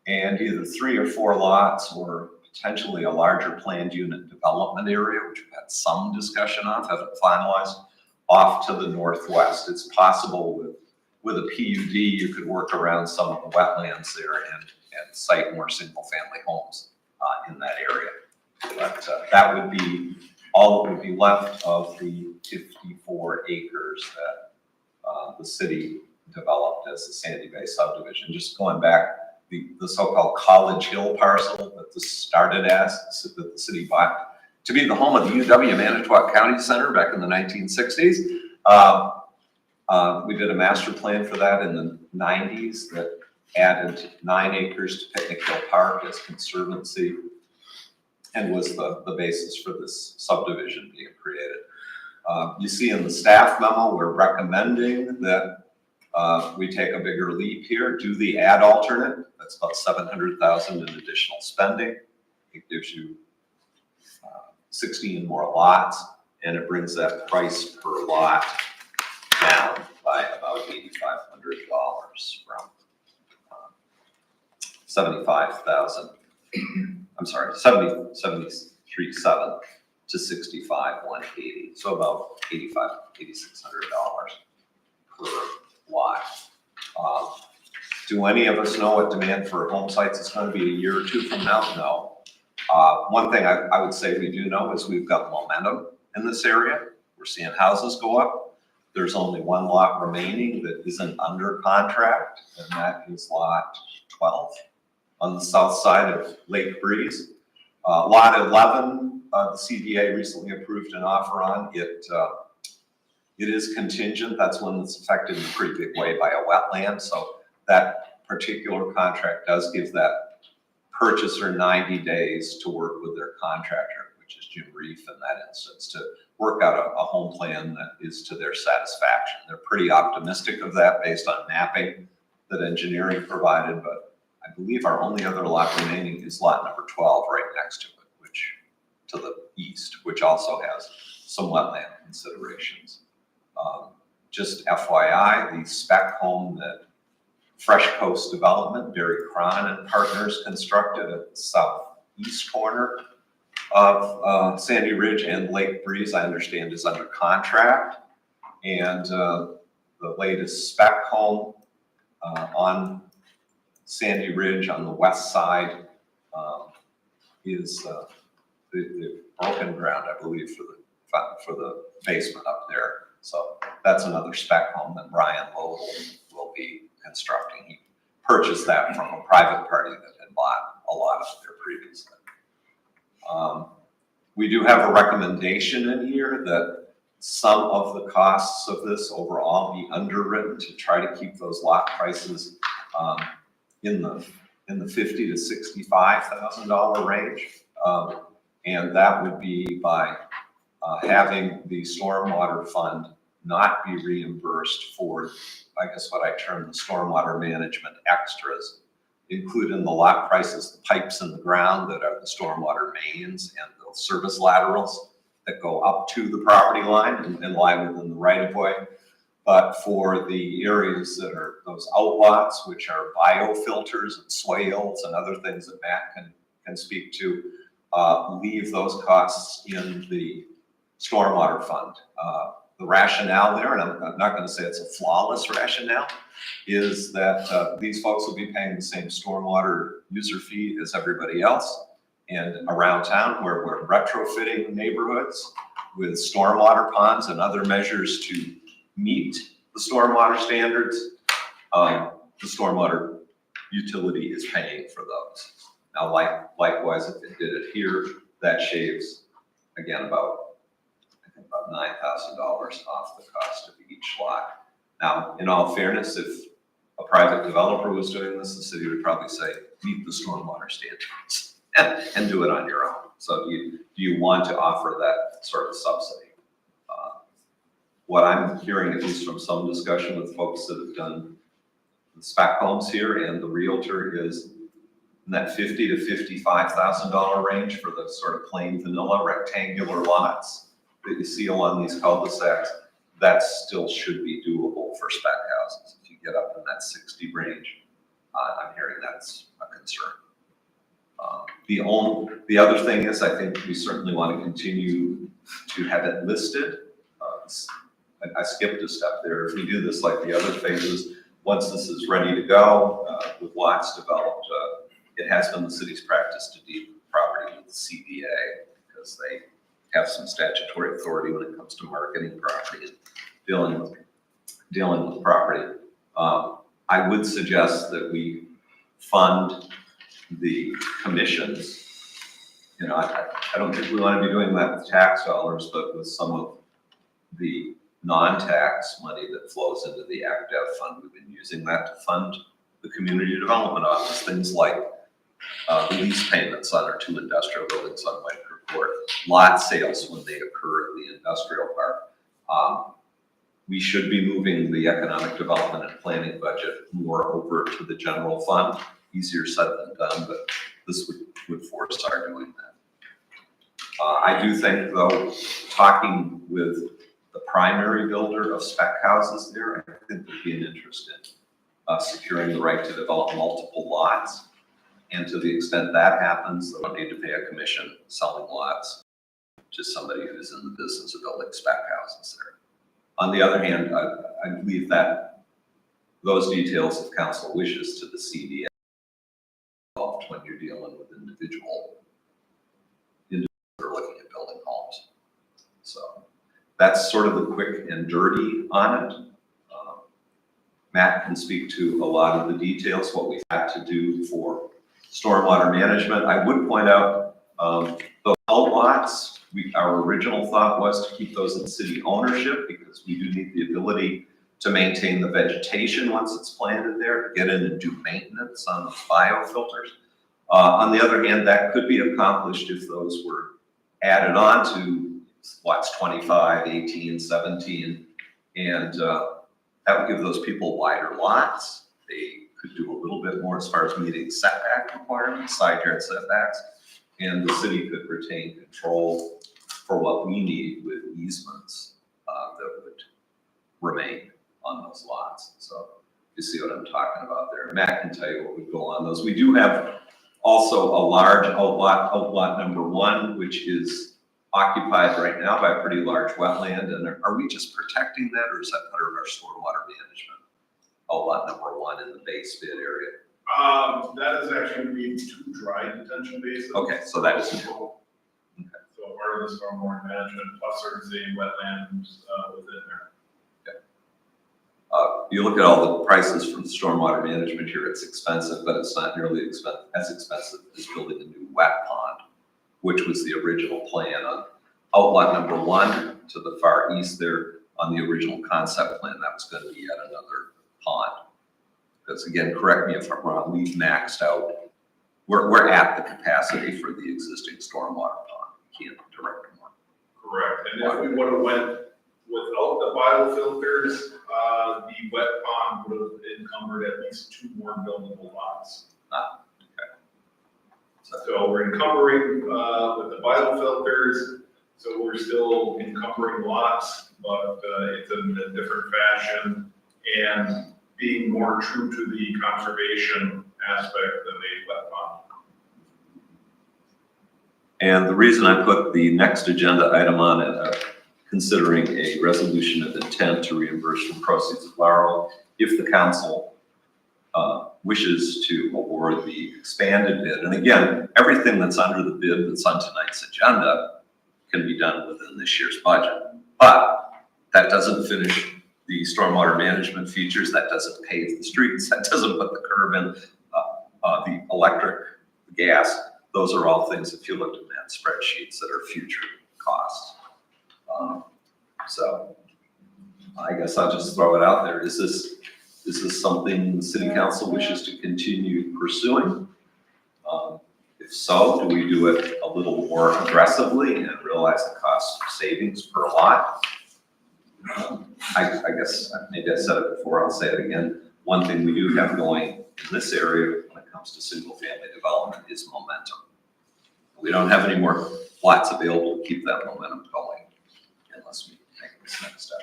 and either 3 or 4 lots or potentially a larger planned unit development area, which we've had some discussion on, haven't finalized, off to the northwest. It's possible with a PUD, you could work around some of the wetlands there and site more single-family homes in that area. But that would be all that would be left of the 54 acres that the city developed as the Sandy Bay subdivision. Just going back, the so-called College Hill parcel that this started as, that the city bought to be the home of the UW Manitowoc County Center back in the 1960s. We did a master plan for that in the 90s that added 9 acres to Picnic Hill Park as conservancy and was the basis for this subdivision being created. You see in the staff memo, we're recommending that we take a bigger leap here, do the ad alternate. That's about $700,000 in additional spending. It gives you 16 more lots, and it brings that price per lot down by about $8,500 from 75,000. I'm sorry, 73,700 to 65,180. So about $8,600 per lot. Do any of us know what demand for home sites is going to be a year or 2 from now? No. One thing I would say we do know is we've got momentum in this area. We're seeing houses go up. There's only 1 lot remaining that isn't under contract, and that is lot 12 on the south side of Lake Breeze. Lot 11, the CDA recently approved an offer on. It is contingent. That's one that's affected in a pretty big way by a wetland. So that particular contract does give that purchaser 90 days to work with their contractor, which is Jim Reef in that instance, to work out a home plan that is to their satisfaction. They're pretty optimistic of that based on mapping that engineering provided, but I believe our only other lot remaining is lot number 12 right next to it, which to the east, which also has some wetland considerations. Just FYI, the spec home that Fresh Coast Development, Barry Cron and Partners constructed at the southeast corner of Sandy Ridge and Lake Breeze, I understand is under contract. And the latest spec home on Sandy Ridge on the west side is the broken ground, I believe, for the basement up there. So that's another spec home that Brian Lowell will be constructing. He purchased that from a private party that had bought a lot of there previously. We do have a recommendation in here that some of the costs of this overall be underwritten to try to keep those lot prices in the $50,000 to $65,000 range. And that would be by having the stormwater fund not be reimbursed for, I guess what I term the stormwater management extras, include in the lot prices, the pipes in the ground that are the stormwater mains and the service laterals that go up to the property line and lie within the right of way. But for the areas that are those outlots, which are biofilters and swales and other things that Matt can speak to, leave those costs in the stormwater fund. The rationale there, and I'm not going to say it's a flawless rationale, is that these folks will be paying the same stormwater user fee as everybody else. And around town, where we're retrofitting neighborhoods, with stormwater ponds and other measures to meet the stormwater standards, the stormwater utility is paying for those. Now, likewise, if it did it here, that shaves, again, about $9,000 off the cost of each lot. Now, in all fairness, if a private developer was doing this, the city would probably say, meet the stormwater standards and do it on your own. So do you want to offer that sort of subsidy? What I'm hearing, at least from some discussion with folks that have done the spec homes here and the realtor, is in that $50,000 to $55,000 range for the sort of plain vanilla rectangular lots that you see along these cul-de-sacs. That still should be doable for spec houses. If you get up in that 60 range, I'm hearing that's a concern. The other thing is, I think we certainly want to continue to have it listed. I skipped a step there. If we do this like the other phases, once this is ready to go, with lots developed, it has been the city's practice to deed property with the CDA, because they have some statutory authority when it comes to marketing property and dealing with property. I would suggest that we fund the commissions. You know, I don't think we want to be doing that with tax dollars, but with some of the non-tax money that flows into the ACDEV fund. We've been using that to fund the community development office, things like the lease payments on our 2 industrial buildings on White Creek Court, lot sales when they occur at the industrial park. We should be moving the economic development and planning budget more over to the general fund. Easier said than done, but this would force our doing that. I do think, though, talking with the primary builder of spec houses there, I think would be an interest in securing the right to develop multiple lots. And to the extent that happens, they don't need to pay a commission selling lots to somebody who's in the business of building spec houses there. On the other hand, I leave that those details, if council wishes, to the CDA when you're dealing with individuals who are looking at building homes. So that's sort of the quick and dirty on it. Matt can speak to a lot of the details, what we've had to do for stormwater management. I would point out the lots, our original thought was to keep those in city ownership, because we do need the ability to maintain the vegetation once it's planted there, to get in and do maintenance on the biofilters. On the other hand, that could be accomplished if those were added on to lots 25, 18, 17, and that would give those people wider lots. They could do a little bit more as far as meeting setback requirements, side yard setbacks, and the city could retain control for what we need with easements that would remain on those lots. So you see what I'm talking about there. Matt can tell you what would go on those. We do have also a large outlot number 1, which is occupied right now by a pretty large wetland. And are we just protecting that, or is that part of our stormwater management? Outlot number 1 in the base bid area. That is actually going to be 2 dry detention basins. Okay, so that is. So part of the stormwater management, plus there's a wetland within there. You look at all the prices from stormwater management here, it's expensive, but it's not nearly as expensive as building a new wet pond, which was the original plan on outlot number 1 to the far east there. On the original concept plan, that was going to be yet another pond. Because again, correct me if I'm wrong, we've maxed out. We're at the capacity for the existing stormwater pond. We can't direct more. Correct, and if we would have went without the biofilters, the wet pond would have encumbered at least 2 more buildable lots. So we're encumbering with the biofilters, so we're still encumbering lots, but it's in a different fashion and being more true to the conservation aspect of a wet pond. And the reason I put the next agenda item on it, considering a resolution of intent to reimburse from proceeds of borrow, if the council wishes to award the expanded bid. And again, everything that's under the bid that's on tonight's agenda can be done within this year's budget. But that doesn't finish the stormwater management features, that doesn't pave the streets, that doesn't put the curb in, the electric, the gas. Those are all things, if you looked at that spreadsheets, that are future costs. So I guess I'll just throw it out there. Is this something the city council wishes to continue pursuing? If so, do we do it a little more aggressively and realize the cost savings per lot? I guess, maybe I said it before, I'll say it again. One thing we do have going in this area when it comes to single family development is momentum. We don't have any more lots available to keep that momentum going unless we make this next step.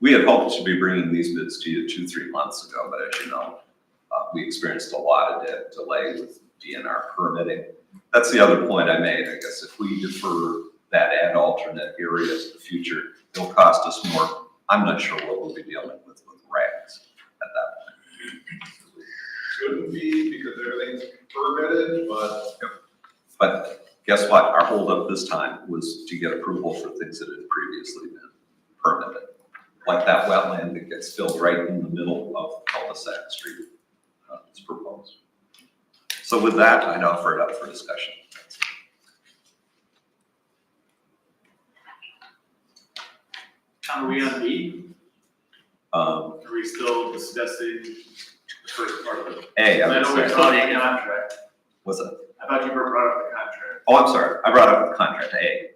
We had hoped to be bringing these bids to you 2-3 months ago, but as you know, we experienced a lot of delay with DNR permitting. That's the other point I made. I guess if we defer that ad alternate area to the future, it'll cost us more. I'm not sure what we'll be dealing with rags at that point. Shouldn't be because everything's permitted, But guess what? Our holdup this time was to get approval for things that had previously been permitted. Like that wetland that gets filled right in the middle of cul-de-sac street, it's proposed. So with that, I'd offer it up for discussion. Are we on B? Um, Are we still discussing the first part of it? A, I I would know we're say, talking contract. what's that? I thought you were brought up the contract. Oh, I'm sorry. I brought up the contract, A.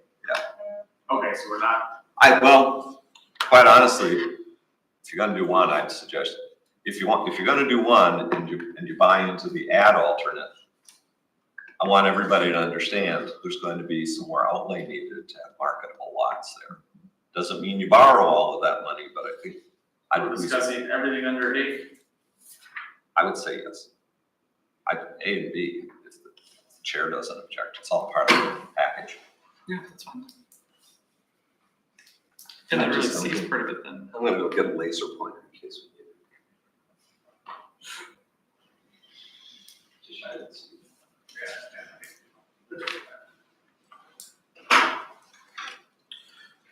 Okay, so we're not, Well, quite honestly, if you're gonna do one, I'd suggest, if you're gonna do one and you buy into the ad alternate, I want everybody to understand there's going to be some more outlay needed to have marketable lots there. Doesn't mean you borrow all of that money, but I think we're discussing everything under A. I would say yes. A and B, if the chair doesn't object, it's all part of the package. Yeah, that's fine. Can I really see part of it then? I'm gonna go get a laser pointer in case we need it. Just try to see.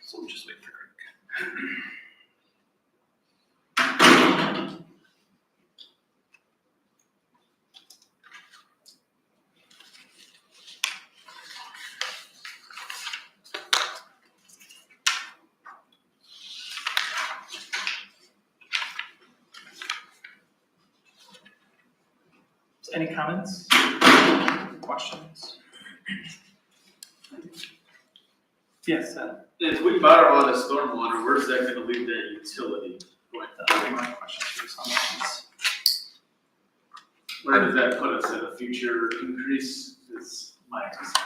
So we'll just wait for Greg. Any comments? Questions? Yes, If we borrow all the stormwater, where's that gonna leave that utility going? that'll be my question for you, so Where does that put us at a future increase is my concern.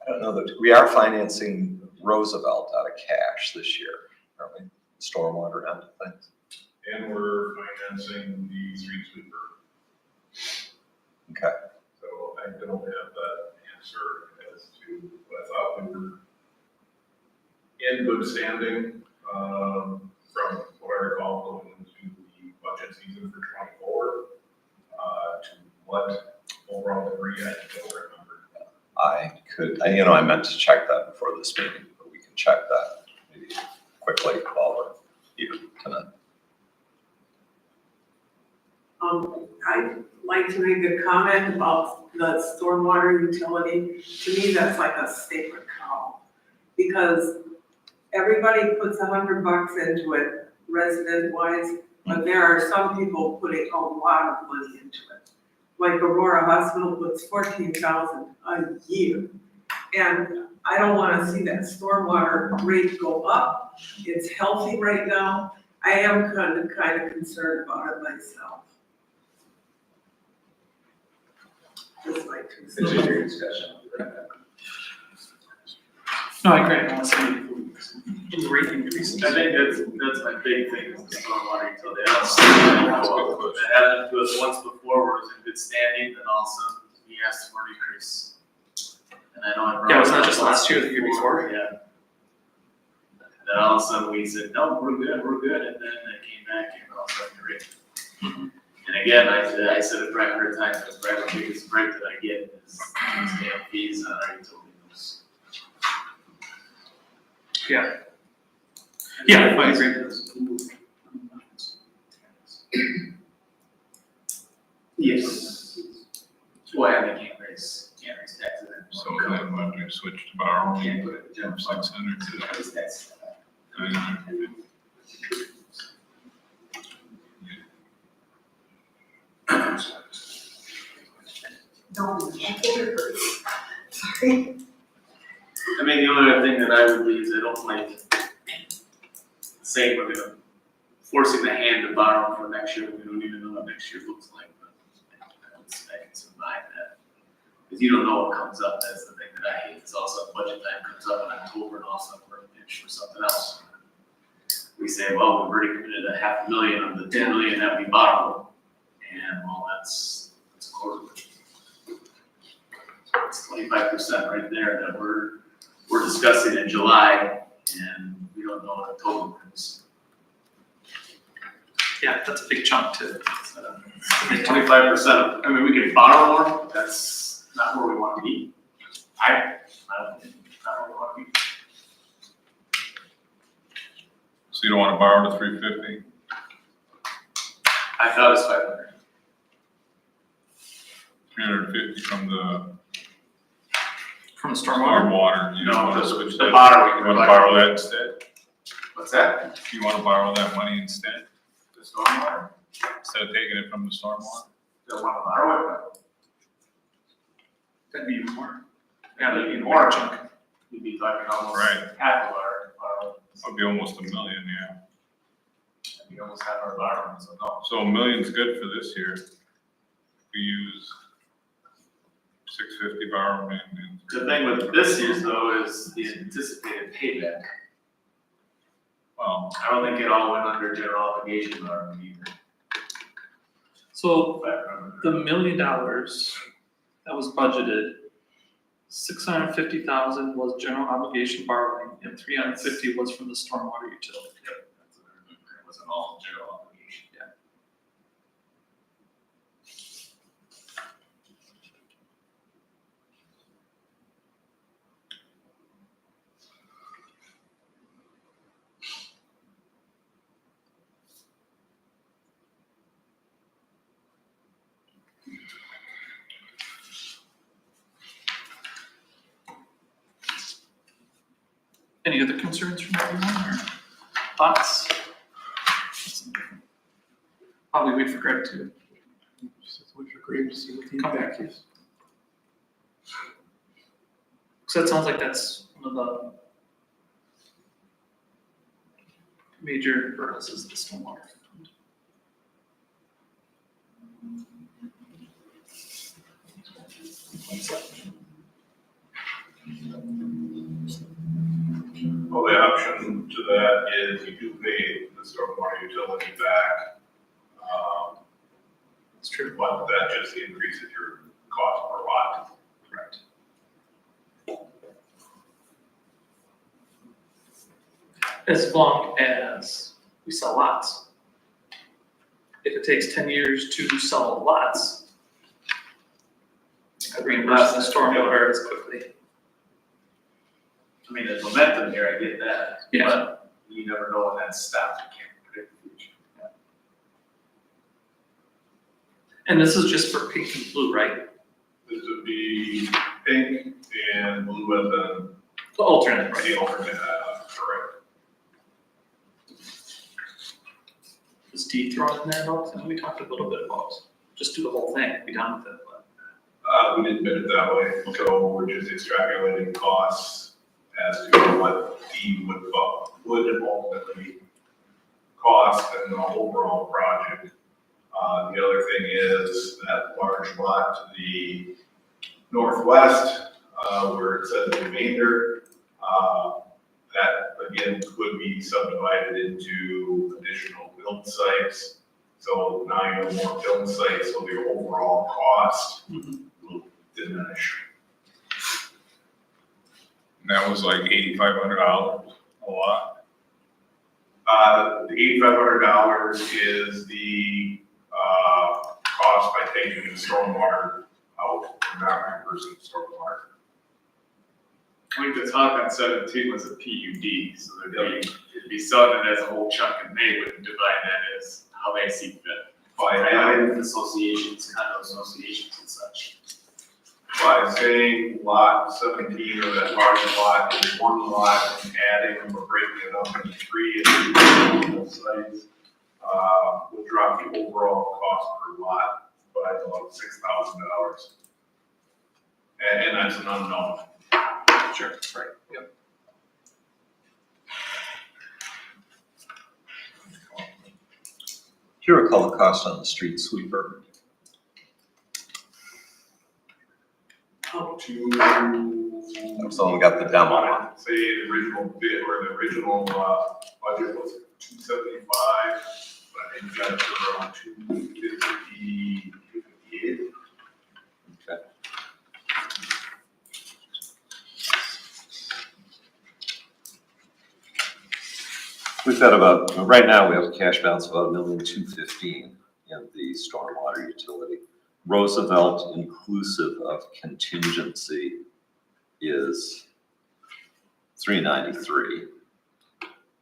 I don't know that, we are financing Roosevelt out of cash this year, aren't we? Stormwater end of things. and we're financing the street sweeper. Okay. So I don't have that answer as to, but I thought we were in good standing, from what I recall going into the budget season for 24. To what overall degree, I don't remember. I could, I meant to check that before this meeting, but we can check that maybe quickly while we're here tonight. I'd like to make a comment about the stormwater utility. To me, that's like a sacred cow. Because everybody puts $100 into it, resident-wise, but there are some people putting a lot of money into it. Like Aurora Hospital puts $14,000 a year. And I don't wanna see that stormwater rate go up. It's healthy right now. I am kind of concerned about it myself. Just like to say. Continue your discussion. no, I agree, I want to see rate increases. I think that's my big thing, is the stormwater utility. I don't see that go up. It happened to us once before, where it was in good standing, then all of a sudden, we asked for an increase. And I know I brought. Yeah, was that it up just last year or the year before? Yeah. And then all of a sudden, we said, no, we're good, and then it came back, and all of a sudden, great. And again, I said it probably 100 times, but probably the biggest break that I get is these damn fees on our utility bills. Yeah. Yeah, I agree. Yes. Well, and they can't raise taxes. So then when we switch to borrowing, Can't put it in general from fund. 600 to Raise taxes. 950. Sorry. I mean, the only other thing that I would leave is I don't like saying we're gonna forcing the hand to borrow for next year, when we don't even know what next year looks like, but I can survive that. Because you don't know what comes up, that's the thing that I hate, it's also budget time comes up in October and also we're in pinch for something else. We say, well, we've already committed $500,000 of the 10 million that we borrowed, and well, that's a quarter. It's 25% right there that we're discussing in July, and we don't know what the total is. Yeah, that's a big chunk too. 25%, I mean, we can borrow more, but that's not where we wanna be. I don't think, not where we wanna be. So you don't want to borrow the 350? I thought it was 500. 350 from the From the stormwater? water, you don't want to No, switch the that? borrowing. You want to borrow that instead? What's that? You want to borrow that money instead, The stormwater? instead of taking it from the stormwater? Don't wanna borrow it, That'd be even more. Yeah, that'd maybe be more. a chunk. but you'd be talking almost Right. half of our borrowing. That'd be almost $1 million, yeah. That'd be almost half our borrowing, so no. So $1 million's good for this year. We use 650 borrowing and The thing with this year's though is the anticipated payback. well, I don't think it all went under general obligation borrowing either. So if I remember. the $1 million that was budgeted, 650,000 was general obligation borrowing and 350 was from the stormwater utility. Yep, that's what I remember. It wasn't all general obligation. Yeah. Any other concerns from everyone or thoughts? Probably wait for Greg to Which are great to see what the come impact back. is. So it sounds like that's one of the major hurdles is the stormwater. Well, the option to that is you do pay the stormwater utility back, It's true. but that just increases your cost per lot. Correct. As long as we sell lots. If it takes 10 years to sell lots, I reimburse the stormwater as quickly. I mean, there's momentum here, I get that. Yeah. But you never know when that stops, you can't predict the future. And this is just for pink and blue, right? This would be pink and blue as The alternate, right? the alternate, correct. Is D thrown in there at all? I know we talked a little bit about, just do the whole thing, be done with it, but. We didn't bid it that way, so we're just extrapolating costs as to what D would ultimately cost in the overall project. The other thing is that large lot to the northwest, where it says remainder, that again could be subdivided into additional build sites. So now you have more build sites, so the overall cost will diminish. and that was like $8,500 a lot. The $8,500 is the, cost by taking the stormwater out, from not reimbursing stormwater. I think the talk on 17 was a PUD, so it'd be selling it as a whole chunk, and they would divide that as how they see fit. By Associations, condo associations and such. saying lot 17 or that large lot is one lot and adding or breaking it up into three individual sites, will drop the overall cost per lot by about $6,000. And that's an unknown. Sure, right, yep. Do you recall the cost on the street sweeper? Up to. That's the one we got the demo on. Say the original bid or the original, budget was 275, but I think you got it for around 250, 258. Okay. We've got about, right now, we have a cash balance of about $1,215,000 in the stormwater utility. Roosevelt, inclusive of contingency, is $393.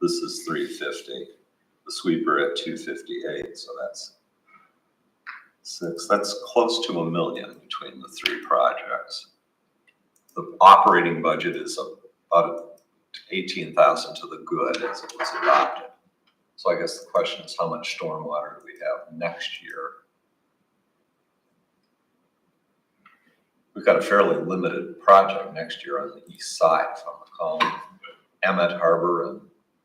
This is $350. The sweeper at $258, so that's that's close to $1 million between the three projects. The operating budget is about 18,000 to the good as it was adopted. So I guess the question is, how much stormwater do we have next year? We've got a fairly limited project next year on the east side, if I'm recalling. Emmett Harbor and,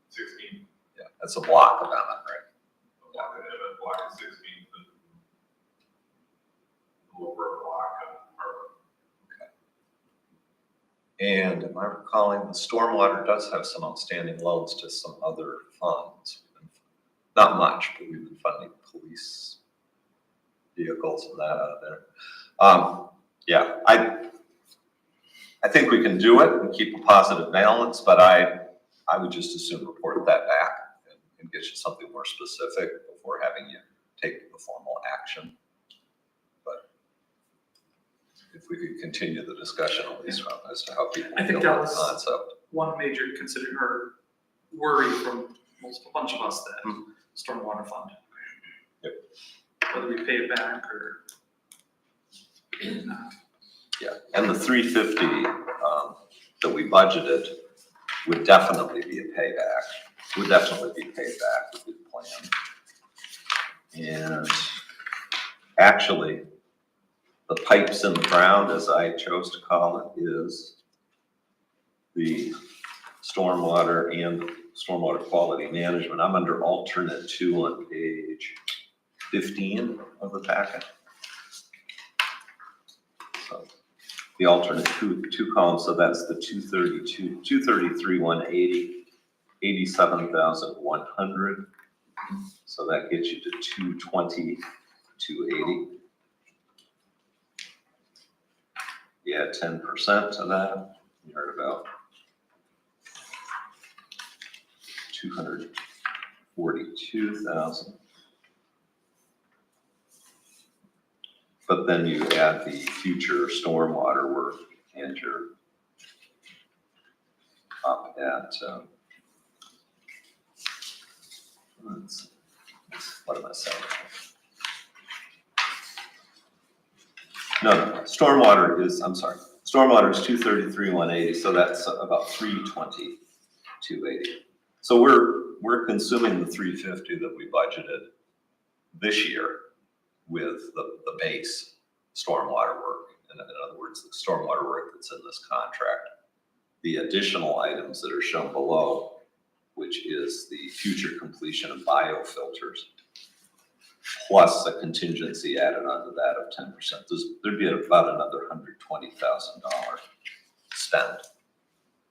16. yeah, that's a block of Emmett, right? Block 16, the lower block of Harbor. And am I recalling, the stormwater does have some outstanding loans to some other funds. Not much, but we've been funding police vehicles and that out of there. Yeah, I think we can do it and keep a positive balance, but I would just as soon report that back and get you something more specific before having you take the formal action. But if we could continue the discussion at least as to how people I think feel that about the was- concept. One major worry from a bunch of us that Mhm. stormwater fund. Yep. Whether we pay it back or not. Yeah, and the 350 that we budgeted would definitely be a payback, would definitely be paid back with the plan. And actually, the pipes in the ground, as I chose to call it, is the stormwater and stormwater quality management. I'm under alternate 2 on page 15 of the packet. So the alternate two columns, so that's the 233, 180, 87,100. So that gets you to 220, 280. You add 10% to that, you're at about 242,000. But then you add the future stormwater work and you're up at, what am I saying? No, stormwater is, I'm sorry, stormwater is 233, 180, so that's about 320, 280. So we're consuming the 350 that we budgeted this year with the base stormwater work. In other words, the stormwater work that's in this contract. The additional items that are shown below, which is the future completion of biofilters, plus a contingency added onto that of 10%. There'd be about another $120,000 spent,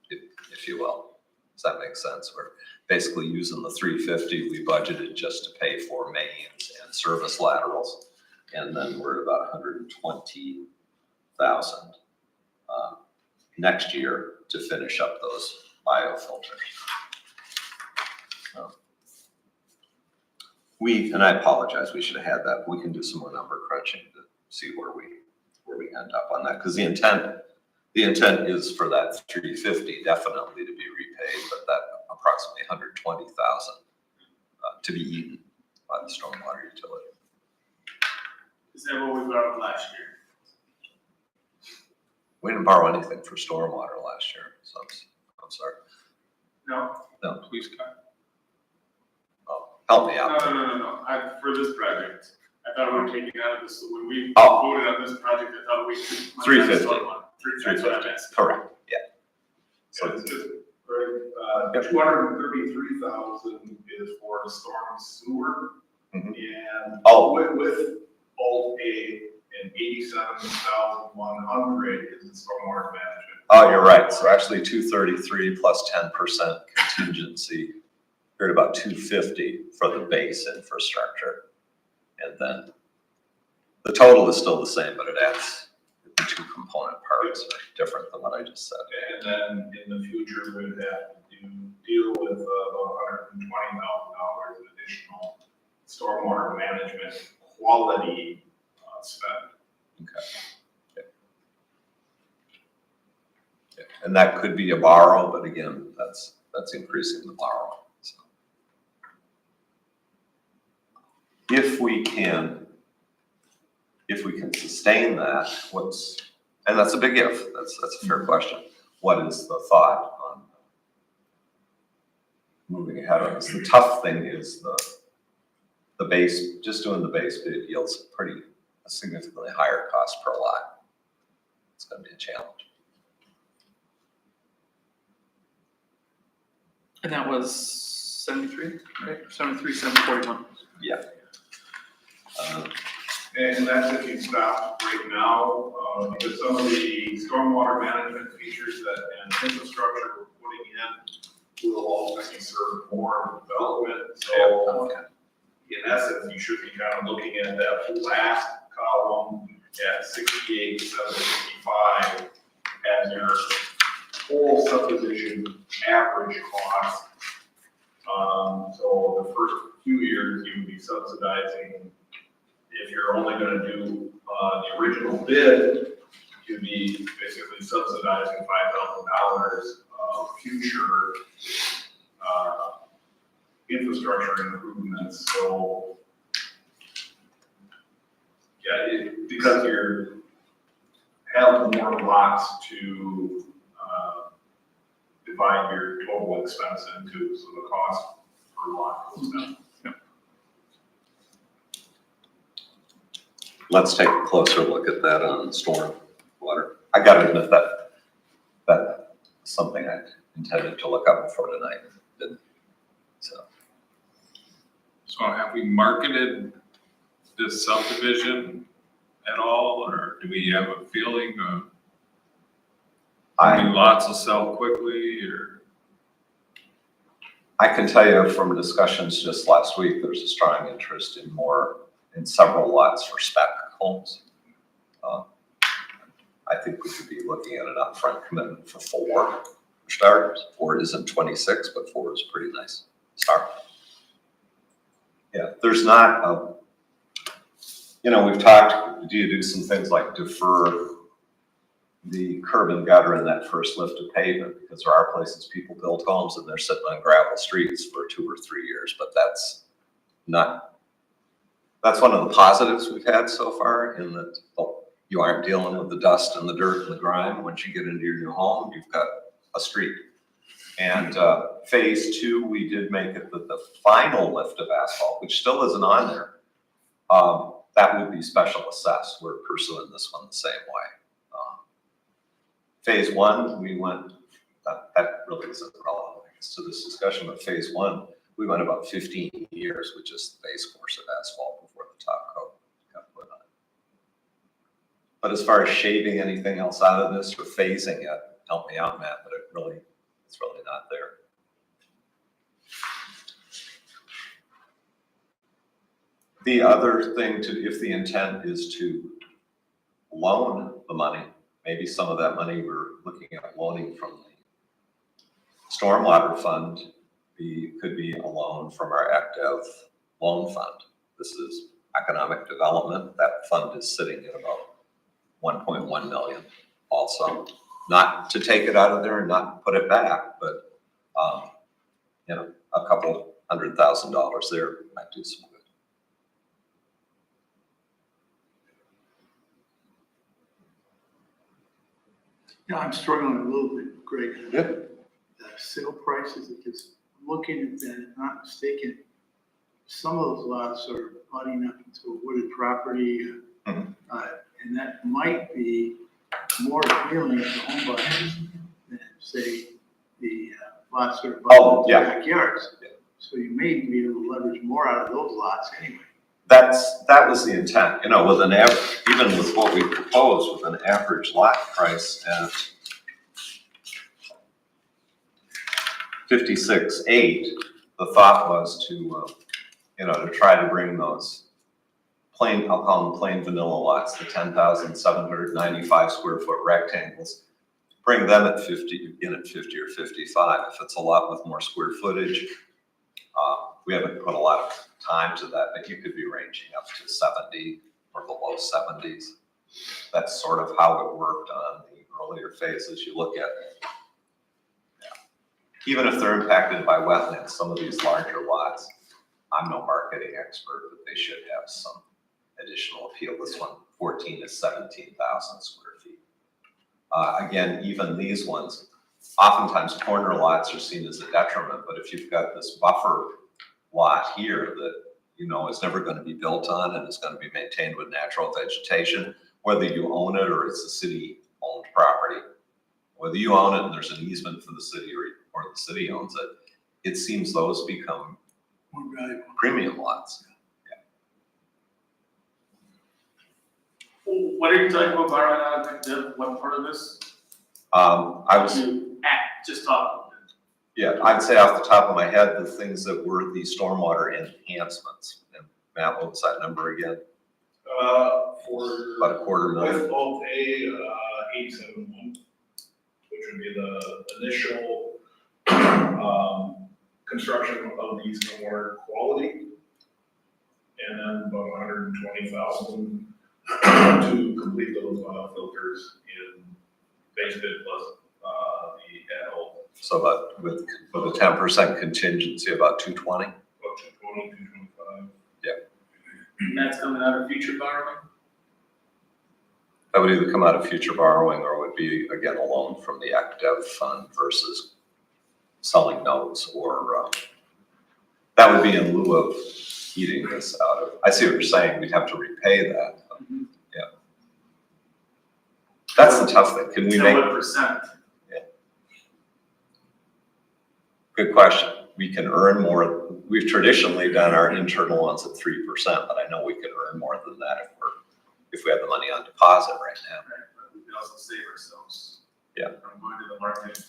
if you will. Does that make sense? We're basically using the 350 we budgeted just to pay for mains and service laterals. And then we're at about 120,000 next year to finish up those biofilters. And I apologize, we should have had that. We can do some more number crunching to see where we end up on that. Because the intent The intent is for that 350 definitely to be repaid, but that approximately 120,000 to be eaten by the stormwater utility. Is that what we borrowed last year? We didn't borrow anything for stormwater last year, so I'm sorry. No, please, Kyle. Oh, help me No, out. no, for this project, I thought we were taking out of this, when we Oh. voted on this project, I thought we could. 350. That's what I'm asking. Correct, yeah. So So, it's just, right, 233,000 is for storm sewer. Mhm. And Oh. with Alt A and 87,100 is the stormwater management. oh, you're right. So actually 233 plus 10% contingency, you're at about 250 for the base infrastructure. And then the total is still the same, but it adds the two component parts are different than what I just said. And then in the future, we would have to deal with about $120,000 of additional stormwater management quality spend. Okay. Yeah, and that could be a borrow, but again, that's increasing the borrow. So if we can sustain that, and that's a big if, that's a fair question. What is the thought on moving ahead on this? The tough thing is the base, just doing the base bid yields a significantly higher cost per lot. It's gonna be a challenge. And that was 73, right? 73, 741. Yeah. And that's if you stop right now, because some of the stormwater management features and infrastructure we're putting in will ultimately serve more development. So in essence, you should be kind of looking at that last column at 68,755 as your whole subdivision average cost. So the first few years, you would be subsidizing, if you're only gonna do, the original bid, you'd be basically subsidizing $5,000 of future, infrastructure improvements. So, yeah, because you're have more lots to, divide your total expense into, so the cost per lot goes down. Let's take a closer look at that on storm water. I gotta admit that's something I intended to look up before tonight. Didn't. So have we marketed this subdivision at all, or do we have a feeling of how many lots will sell quickly, or? I can tell you from discussions just last week, there's a strong interest in several lots for spec homes. I think we could be looking at an upfront commitment for 4 starters. 4 isn't 26, but 4 is pretty nice start. Yeah, there's not we've talked, do you do some things like defer the curb and gutter in that first lift of pavement? Because there are places people build homes and they're sitting on gravel streets for 2 or 3 years, but that's one of the positives we've had so far, in that you aren't dealing with the dust and the dirt and the grime. Once you get into your new home, you've got a street. And phase 2, we did make it the final lift of asphalt, which still isn't on there. That would be special assessed. We're pursuing this one the same way. Phase 1, we went, that really isn't relevant to this discussion, but phase 1, we went about 15 years with just the base course of asphalt before the top coat got put on. But as far as shaving anything else out of this or phasing it, help me out, Matt, but it's really not there. The other thing if the intent is to loan the money, maybe some of that money we're looking at loaning from the stormwater fund could be a loan from our active loan fund. This is economic development. That fund is sitting at about 1.1 million also. not to take it out of there and not put it back, but, you know, a couple $100,000 there might do some good. Yeah, I'm struggling a little bit, Greg. Yeah. The sale prices, because looking at that, if I'm not mistaken, some of those lots are butting up into a wooded property. Mhm. And that might be more appealing to home buyers than, say, the lots that are Oh, abutting yeah. backyards. Yeah. So you may be able to leverage more out of those lots anyway. That was the intent, you know, with an average, even with what we proposed, with an average lot price at 56.8, the thought was to, you know, to try to bring those plain, I'll call them plain vanilla lots, the 10,795 square foot rectangles, bring them at 50, again at 50 or 55. If it's a lot with more square footage, we haven't put a lot of time to that, but you could be ranging up to 70 or the low 70s. That's sort of how it worked on the earlier phases. You look at, even if they're impacted by wetlands, some of these larger lots, I'm no marketing expert, but they should have some additional appeal. This one, 14 is 17,000 square feet. Again, even these ones, oftentimes corner lots are seen as a detriment, but if you've got this buffer lot here that, you know, is never going to be built on and is going to be maintained with natural vegetation, whether you own it or it's a city-owned property, whether you own it and there's an easement for the city or the city owns it, it seems those become More valuable. premium lots. What are you talking about borrowing out of the, what part of this? I was, Just talk. yeah, I'd say off the top of my head, the things that were the stormwater enhancements. And Matt, what was that number again? For. About $250,000. With both 871, which would be the initial, construction of the stormwater quality. And then about 120,000 to complete those filters in base bid plus the add-on. So about, with a 10% contingency, about 220. About 220, 225. And that's coming out of future borrowing? That would either come out of future borrowing or would be, again, a loan from the ActDev fund versus selling notes or, that would be in lieu of eating this out of, I see what you're saying, we'd have to repay that. But, yeah. That's the tough thing. Can we So make, what percent? good question. We can earn more. We've traditionally done our internal ones at 3%, but I know we could earn more than that if we have the money on deposit right now. Right, but we can also save ourselves. Yeah. From going to the market.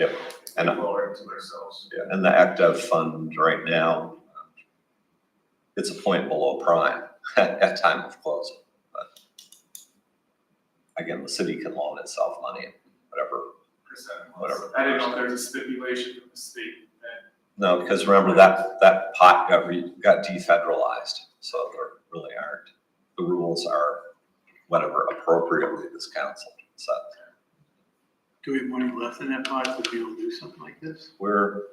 Yep. And lower it to ourselves. yeah, and the ActDev fund right now, it's a point below prime at time of closing. But again, the city can loan itself money, whatever. Whatever. I didn't know if there's a stipulation from the state that. No, because remember that pot got defederalized, so there really aren't. The rules are whatever appropriately this council set. Do we have money left in that pot to be able to do something like this? We are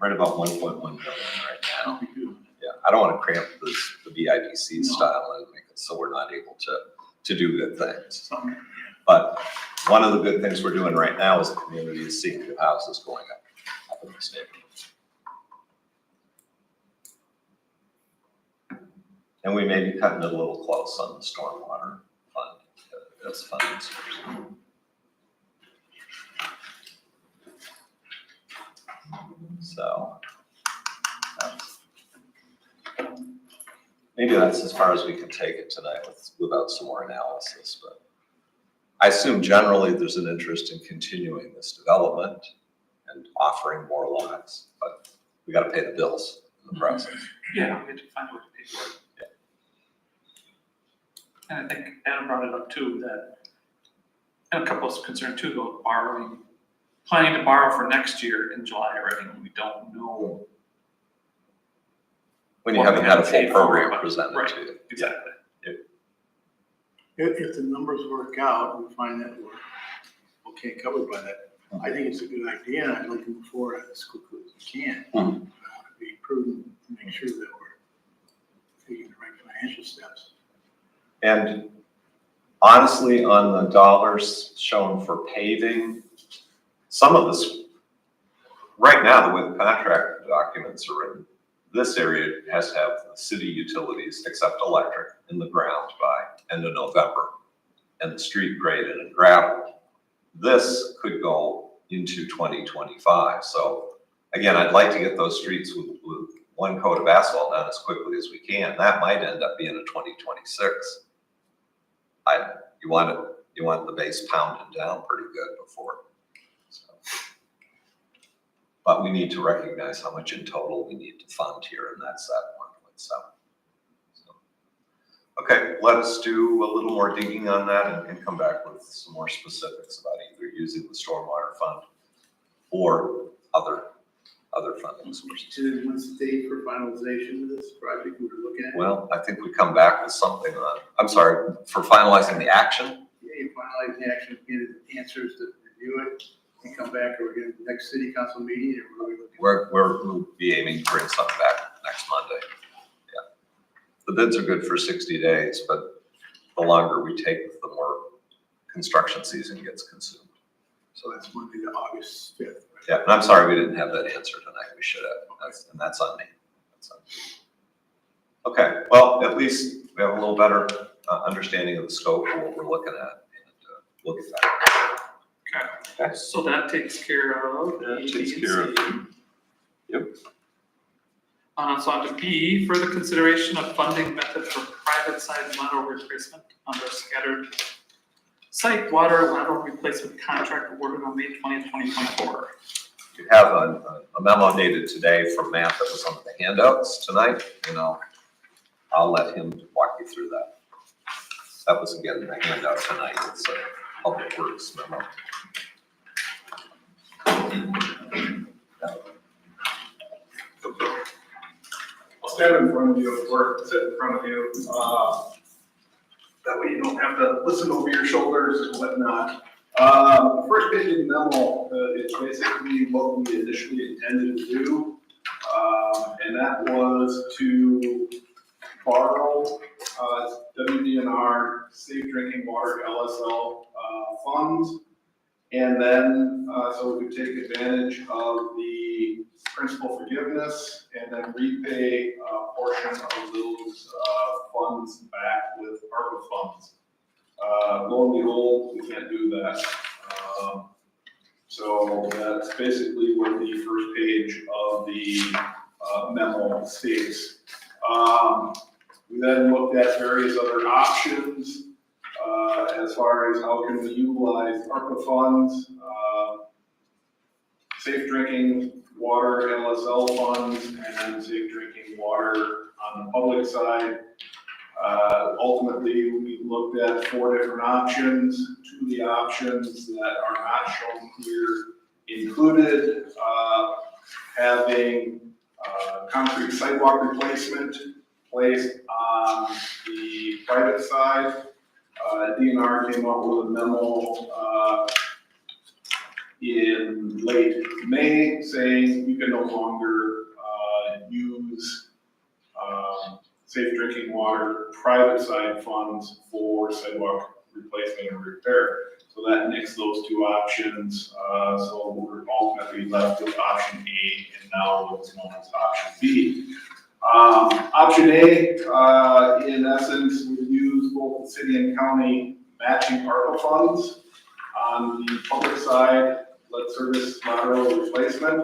right about 1.1 million right now. We do. Yeah, I don't want to cramp the BIDC style and make it so we're not able to do good things. Something. But one of the good things we're doing right now is the community is seeing new houses going up in this neighborhood. And we may be cutting it a little close on the stormwater fund, as funding source. So, maybe that's as far as we can take it tonight without some more analysis, but I assume generally there's an interest in continuing this development and offering more lots, but we gotta pay the bills in the process. Yeah, we have to find a way to pay for it. And I think Adam brought it up too, that, and a couple of concerns too, about borrowing, planning to borrow for next year in July already, when we don't know. When you what we haven't had a have to pay full for, program but- presented right, to you. Exactly. If the numbers work out, we find that we're can't cover by that. I think it's a good idea, and I'd like to move forward as quickly as we can. Mhm. Be prudent to make sure that we're taking the right financial steps. And honestly, on the dollars shown for paving, some of this, right now, the way the contract documents are written, this area has to have the city utilities, except electric, in the ground by end of November, and the street graded and gravel. This could go into 2025. So again, I'd like to get those streets with one coat of asphalt done as quickly as we can. That might end up being a 2026. You want the base pounded down pretty good before. So. But we need to recognize how much in total we need to fund here, and that's that 1.7. So, okay, let us do a little more digging on that and come back with some more specifics about either using the stormwater fund or other funding sources. And then what's the date for finalization of this project we were looking at? Well, I think we come back with something on, I'm sorry, for finalizing the action. Yeah, you finalize the action, get answers to review it, and come back, or we're going to the next city council meeting, or We'll be aiming to bring something back next Monday. Yeah. The bids are good for 60 days, but the longer we take, the more construction season gets consumed. So that's Monday to August 5th. Right? Yeah, and I'm sorry we didn't have that answer tonight. We should have. That's on me. That's on me. Okay, well, at least we have a little better understanding of the scope of what we're looking at, and we'll get that. Okay, so that takes care of That A, B, takes and care of- C. Yep. So on to B, further consideration of funding method for private side lateral replacement under scattered site water lateral replacement contract awarded on May 20th, 2024. You have a memo dated today from Matt that was on the handouts tonight, and I'll let him walk you through that. That was again the handout tonight. It's a Public Works memo. I'll stand in front of you or sit in front of you. That way you don't have to listen over your shoulders and whatnot. The first page of the memo, it's basically what we initially intended to do. And that was to borrow WDNR Safe Drinking Water LSL funds. And then, so we could take advantage of the principal forgiveness and then repay a portion of those funds back with ARPA funds. Lo and behold, we can't do that. So that's basically what the first page of the memo states. We then looked at various other options as far as how can we utilize ARPA funds, safe drinking water LSL funds, and safe drinking water on the public side. Ultimately, we looked at 4 different options. 2 of the options that are not shown here included having concrete sidewalk replacement placed on the private side. DNR came up with a memo in late May saying you can no longer use safe drinking water private side funds for sidewalk replacement and repair. So that nixed those 2 options. So we're ultimately left with option A and now what's known as option B. Option A, in essence, would use both the city and county matching ARPA funds on the public side, lead service lateral replacement,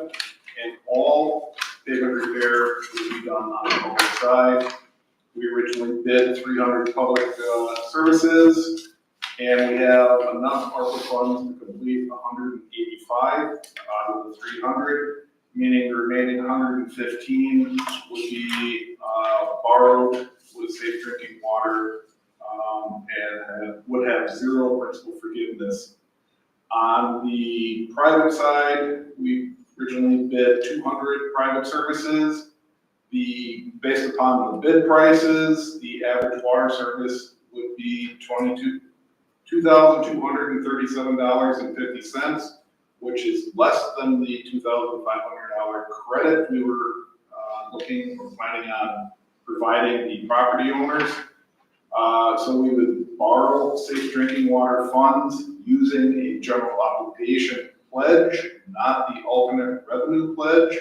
and all pavement repair would be done on the public side. We originally bid 300 public services, and we have enough ARPA funds to complete 185 out of the 300. Meaning the remaining 115 would be borrowed with safe drinking water and would have 0 principal forgiveness. On the private side, we originally bid 200 private services. Based upon the bid prices, the average water service would be $2,237.50, which is less than the $2,500 credit we were looking or planning on providing the property owners. So we would borrow safe drinking water funds using a general obligation pledge, not the alternate revenue pledge.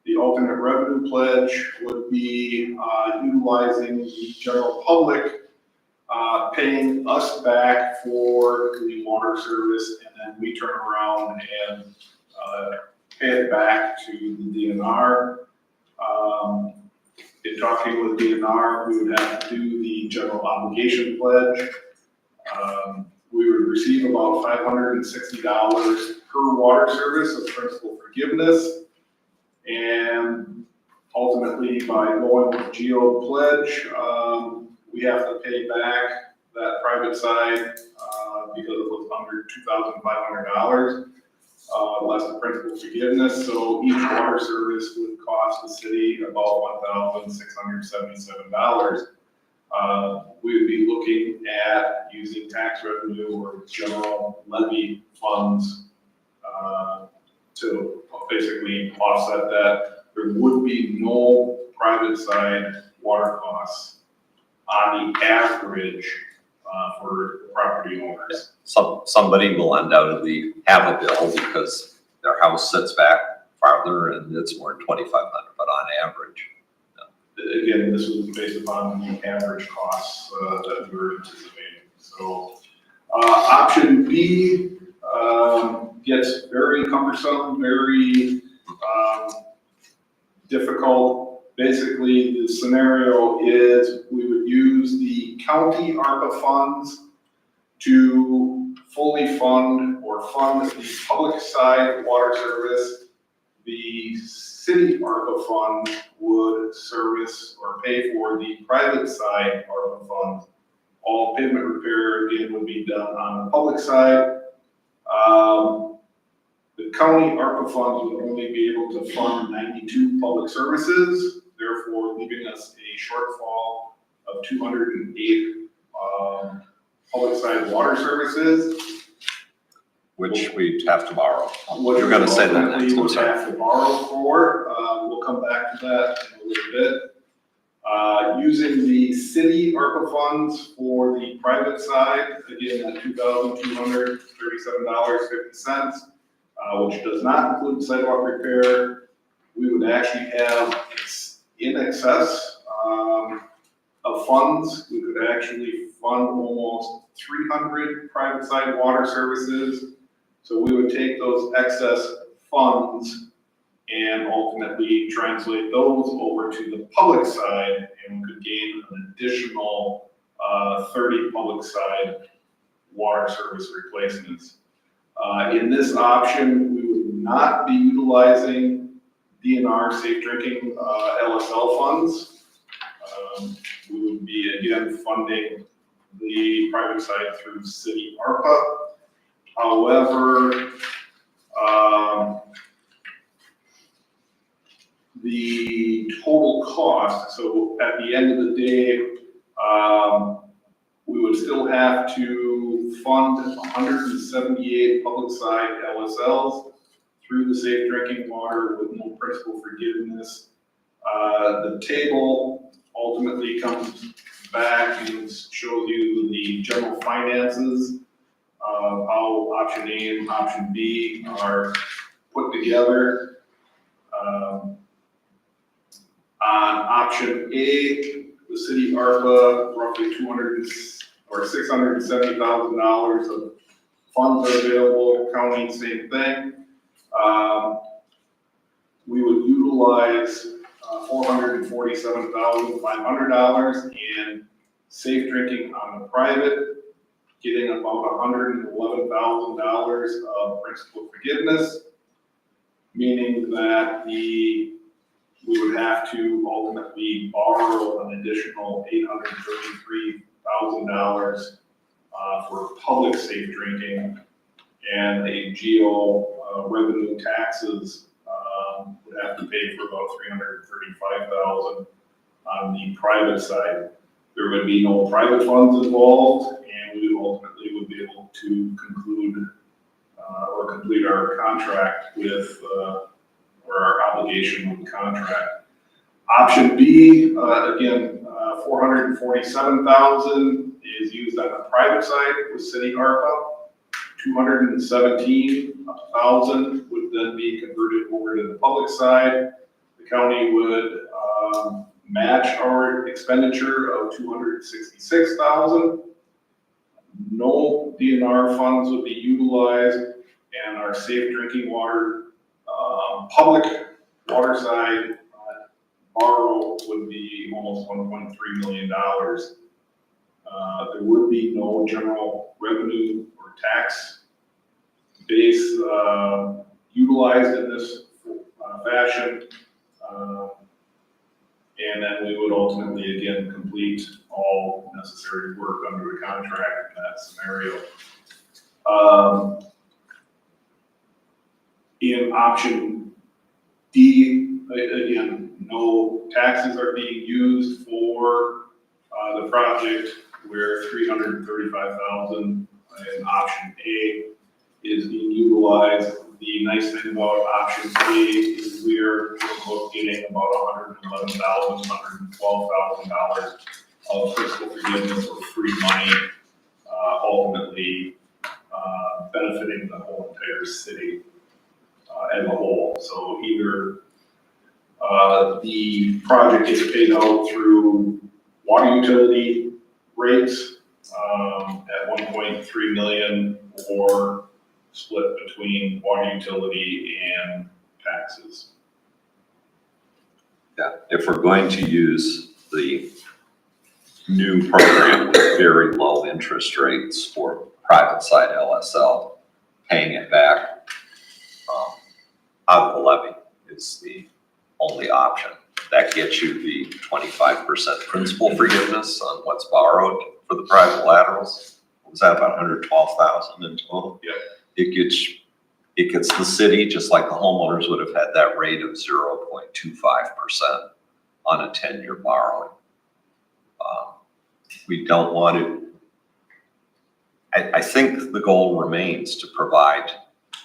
The alternate revenue pledge would be utilizing the general public paying us back for the water service, and then we turn around and pay it back to the DNR. In talking with DNR, we would have to do the general obligation pledge. We would receive about $560 per water service of principal forgiveness. And ultimately, by going with Geo Pledge, we have to pay back that private side because it was under $2,500, less the principal forgiveness. So each water service would cost the city about $1,677. We would be looking at using tax revenue or general levy funds to basically offset that. There would be no private side water costs on the average for property owners. Somebody will undoubtedly have a bill because their house sits back farther and it's more than 2,500, but on average. Again, this was based upon the average costs that we were anticipating. So option B gets very cumbersome, very difficult. Basically, the scenario is we would use the county ARPA funds to fully fund or fund the public side water service. The city ARPA fund would service or pay for the private side ARPA fund. All pavement repair again would be done on the public side. The county ARPA funds would only be able to fund 92 public services, therefore leaving us a shortfall of 208 public side water services. Which we'd have to borrow. What You're gonna say that next, we I'm would sorry. have to borrow for. We'll come back to that in a little bit. Using the city ARPA funds for the private side, again, at $2,237.50, which does not include sidewalk repair. We would actually have in excess of funds. We could actually fund almost 300 private side water services. So we would take those excess funds and ultimately translate those over to the public side, and we could gain an additional 30 public side water service replacements. In this option, we would not be utilizing DNR safe drinking LSL funds. We would be again funding the private side through city ARPA. However, the total cost, so at the end of the day, we would still have to fund 178 public side LSLs through the safe drinking water with no principal forgiveness. The table ultimately comes back and shows you the general finances of how option A and option B are put together. On option A, the city ARPA, roughly $670,000 of funds are available. County, same thing. We would utilize $447,500 in safe drinking on the private, getting about $111,000 of principal forgiveness, meaning that we would have to ultimately borrow an additional $833,000 for public safe drinking, and a GEO revenue taxes would have to pay for about $335,000 on the private side. There would be no private funds involved, and we ultimately would would be able to conclude or complete our contract with, or our obligation with the contract. Option B, again, 447,000 is used on the private side with city ARPA. 217,000 would then be converted over to the public side. The county would match our expenditure of 266,000. No DNR funds would be utilized, and our safe drinking water public water side borrow would be almost $1.3 million. There would be no general revenue or tax base utilized in this fashion. And then we would ultimately, again, complete all necessary work under the contract in that scenario. In option D, again, no taxes are being used for the project, where 335,000 in option A is being utilized. The nice thing about option A is we're getting about $111,000, $112,000 of fiscal forgiveness or free money, ultimately benefiting the whole entire city as a whole. So either the project gets paid out through water utility rates at 1.3 million, or split between water utility and taxes. Yeah, if we're going to use the new program with very low interest rates for private side LSL, paying it back out of the levy is the only option. That gets you the 25% principal forgiveness on what's borrowed for the private laterals. Was that about 112,000 in total? Yeah. It gets the city, just like the homeowners would have had, that rate of 0.25% on a 10-year borrowing. We don't want to, I think the goal remains to provide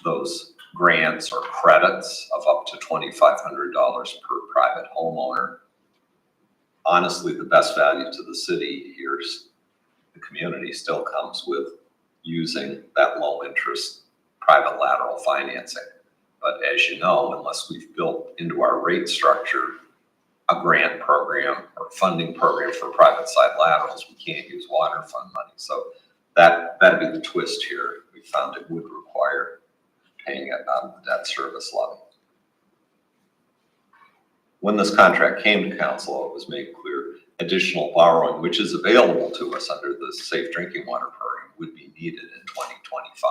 those grants or credits of up to $2,500 per private homeowner. Honestly, the best value to the city, here's the community, still comes with using that low interest private lateral financing. But as you know, unless we've built into our rate structure a grant program or funding program for private side laterals, we can't use water fund money. So that'd be the twist here. We found it would require paying it out of the debt service levy. When this contract came to council, it was made clear additional borrowing, which is available to us under the Safe Drinking Water Program, would be needed in 2025.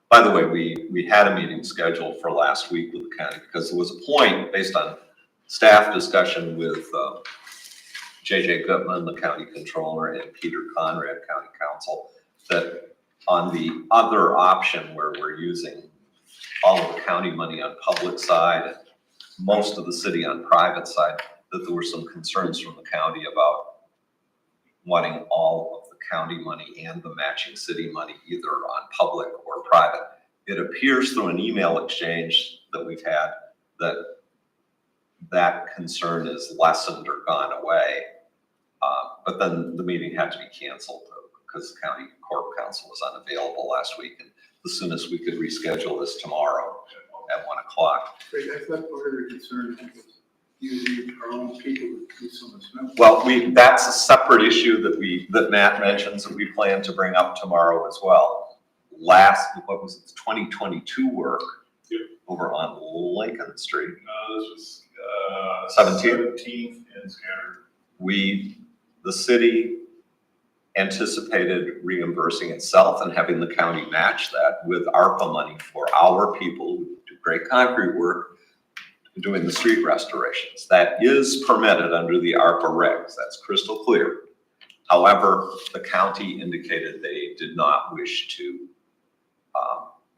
By the way, we had a meeting scheduled for last week with the county because there was a point based on staff discussion with JJ Gutman, the county controller, and Peter Conrad, county counsel, that on the other option where we're using all of the county money on public side and most of the city on private side, that there were some concerns from the county about wanting all of the county money and the matching city money either on public or private. It appears through an email exchange that we've had that that concern is lessened or gone away. But then the meeting had to be canceled because the county corp council was unavailable last week. And the soonest we could reschedule is tomorrow at 1 o'clock. Great, I thought part of the concern was using our own people to do some of this. Well, that's a separate issue that Matt mentions that we plan to bring up tomorrow as well. What was it, 2022 work over on Lincoln Street. This was 17th and scattered. The city anticipated reimbursing itself and having the county match that with ARPA money for our people who do great concrete work doing the street restorations. That is permitted under the ARPA regs. That's crystal clear. However, the county indicated they did not wish to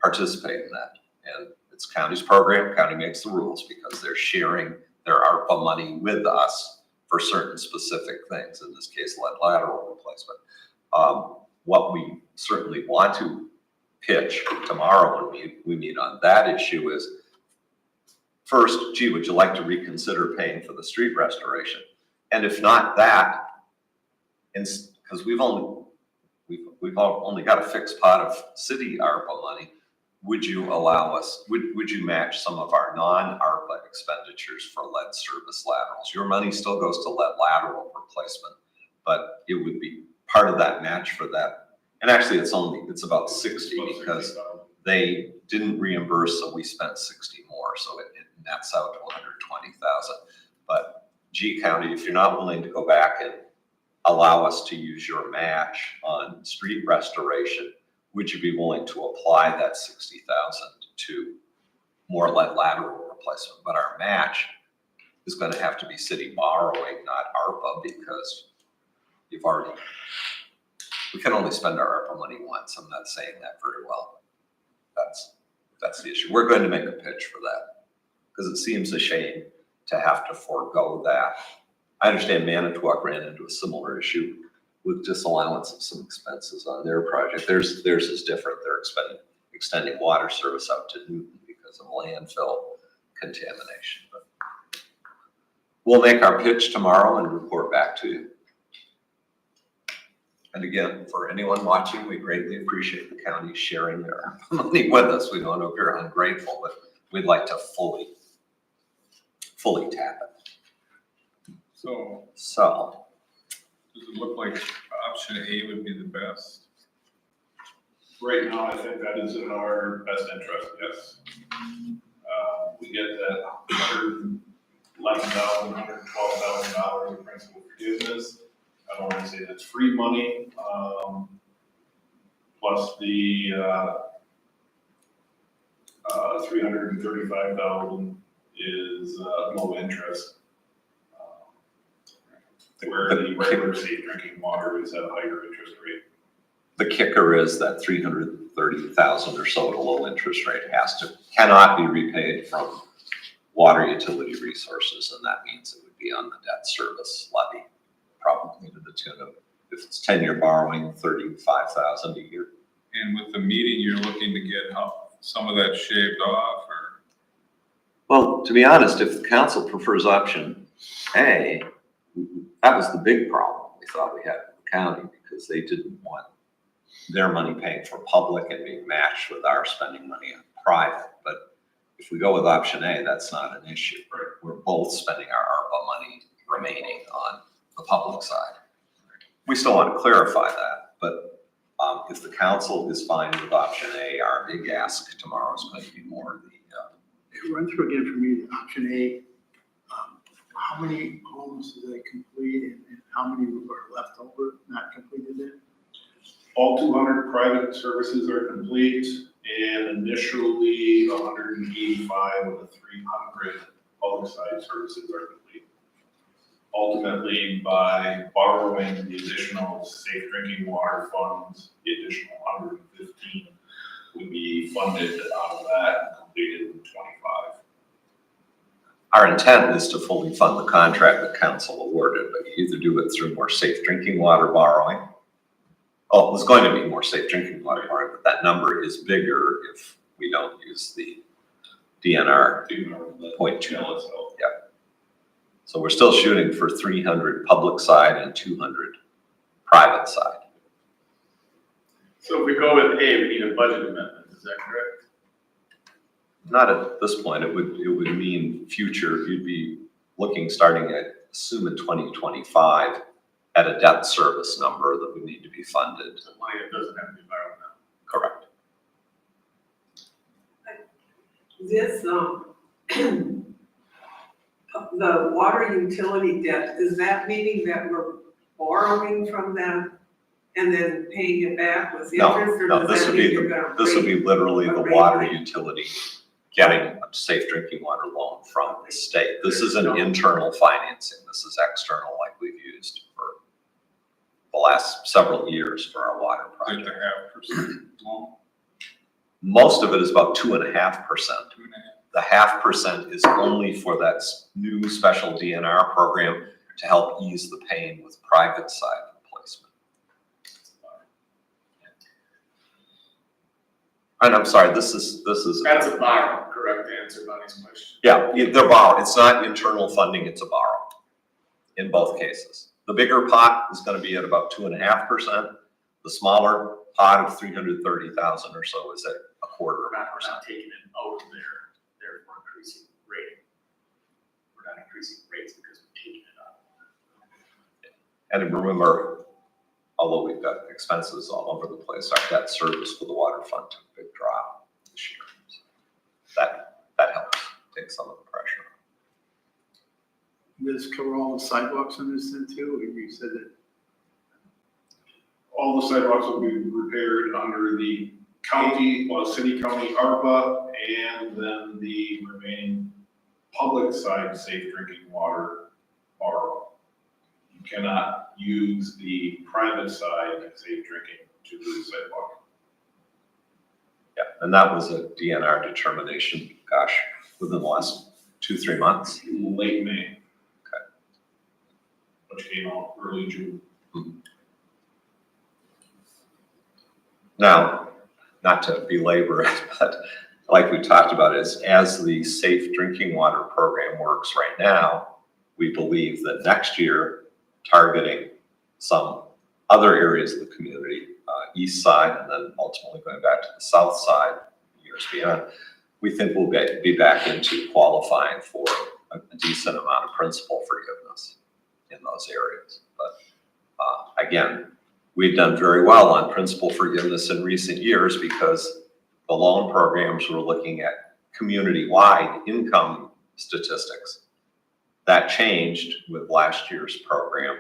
participate in that. And it's county's program. County makes the rules because they're sharing their ARPA money with us for certain specific things, in this case, lead lateral replacement. What we certainly want to pitch tomorrow when we meet on that issue is, first, gee, would you like to reconsider paying for the street restoration? And if not that, because we've only got a fixed pot of city ARPA money, would you allow us, would you match some of our non-ARPA expenditures for lead service laterals? Your money still goes to lead lateral replacement, but it would be part of that match for that. And actually, it's about 60 because they didn't reimburse, so we spent 60 more, so it nets out to 120,000. But G County, if you're not willing to go back and allow us to use your match on street restoration, would you be willing to apply that 60,000 to more lead lateral replacement? But our match is going to have to be city borrowing, not ARPA, because we can only spend our ARPA money once. I'm not saying that very well. That's the issue. We're going to make a pitch for that because it seems a shame to have to forego that. I understand Manitowoc ran into a similar issue with disallowance of some expenses on their project. Theirs is different. They're extending water service out to Newton because of landfill contamination. But we'll make our pitch tomorrow and report back to you. And again, for anyone watching, we greatly appreciate the county sharing their money with us. We don't appear ungrateful, but we'd like to fully tap it. So So, does it look like option A would be the best? Right now, I think that is in our best interest, yes. We get that $111,000, $112,000 in principal forgiveness. I don't want to say that's free money, plus the $335,000 is low interest. Where the regular safe drinking water is at a higher interest rate. the kicker is that 330,000 or so at a low interest rate cannot be repaid from water utility resources, and that means it would be on the debt service levy, probably to the tune of, if it's 10-year borrowing, 35,000 a year. And with the meeting, you're looking to get some of that shaved off, or? Well, to be honest, if the council prefers option A, that was the big problem we thought we had with the county, because they didn't want their money paying for public and being matched with our spending money on private. But if we go with option A, that's not an issue. We're both spending our ARPA money remaining on the public side. We still want to clarify that, but if the council is fine with option A, our big ask tomorrow is going to be more Run through again for me, option A, how many homes did they complete and how many are left over, not completed yet? All 200 private services are complete, and initially 185 of the 300 public side services are complete. Ultimately, by borrowing the additional safe drinking water funds, the additional 115 would be funded out of that and completed in 25. Our intent is to fully fund the contract that council awarded, but you either do it through more safe drinking water borrowing. Oh, there's going to be more safe drinking water borrowing, but that number is bigger if we don't use the DNR 0.2. Yeah. So we're still shooting for 300 public side and 200 private side. So if we go with A, we need a budget amendment, is that correct? Not at this point. It would mean future. You'd be looking, starting at, assume in 2025, at a debt service number that would need to be funded. So money that doesn't have to be borrowed now. Correct. This, the water utility debt, is that meaning that we're borrowing from them and then paying it back with interest? No, Or this does that would mean be you're gonna this would be literally the rate water hike? utility getting a safe drinking water loan from the state. This isn't internal financing. This is external, like we've used for the last several years for our water Like project. the 0.5% loan, Most of it is about 2.5%. 2.5%? The 0.5% is only for that new special DNR program to help ease the pain with private side replacement. And I'm sorry, this is. That's a borrow, correct answer, Bonnie's question. Yeah, they're borrowed. It's not internal funding, it's a borrow in both cases. The bigger pot is gonna be at about 2.5%. The smaller pot of 330,000 or so is at 1/4%. We're not taking it out of there, therefore increasing rate. We're not increasing rates because we're taking it out. And remember, although we've got expenses all over the place, our debt service for the water fund took a big drop this year. So that helps take some of the pressure. Does this cover all the sidewalks in this then too? Or you said that All the sidewalks will be repaired under the county, city county ARPA, and then the remaining public side safe drinking water borrow. You cannot use the private side safe drinking to do the sidewalk. Yeah, and that was a DNR determination, gosh, within the last 2-3 months. Late May. Okay. Which came out early June. Now, not to belabor it, but like we talked about, is as the safe drinking water program works right now, we believe that next year, targeting some other areas of the community, east side, and then ultimately going back to the south side, years beyond, we think we'll be back into qualifying for a decent amount of principal forgiveness in those areas. But again, we've done very well on principal forgiveness in recent years because the loan programs were looking at community-wide income statistics. That changed with last year's program,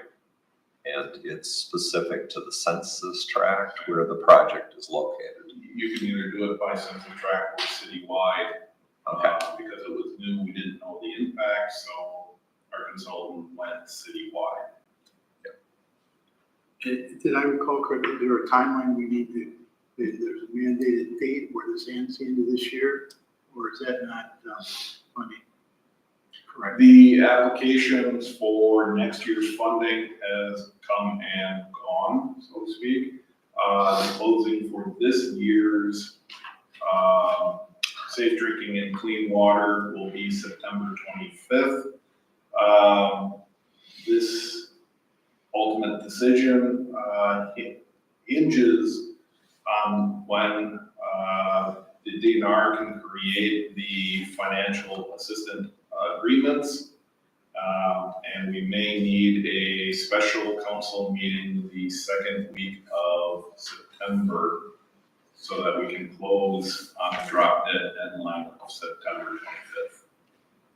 and it's specific to the census tract where the project is located. You can either do it by census tract or citywide. Okay. Because it was new, we didn't know the impact, so our consultant went citywide. did I recall correctly, is there a timeline we need to, there's a mandated date where this ends the end of this year? Or is that not funding? Correct. The applications for next year's funding has come and gone, so to speak. The closing for this year's safe drinking and clean water will be September 25th. This ultimate decision hinges on when the DNR can create the financial assistance agreements. And we may need a special council meeting the second week of September so that we can close on the drop dead deadline of September 25th.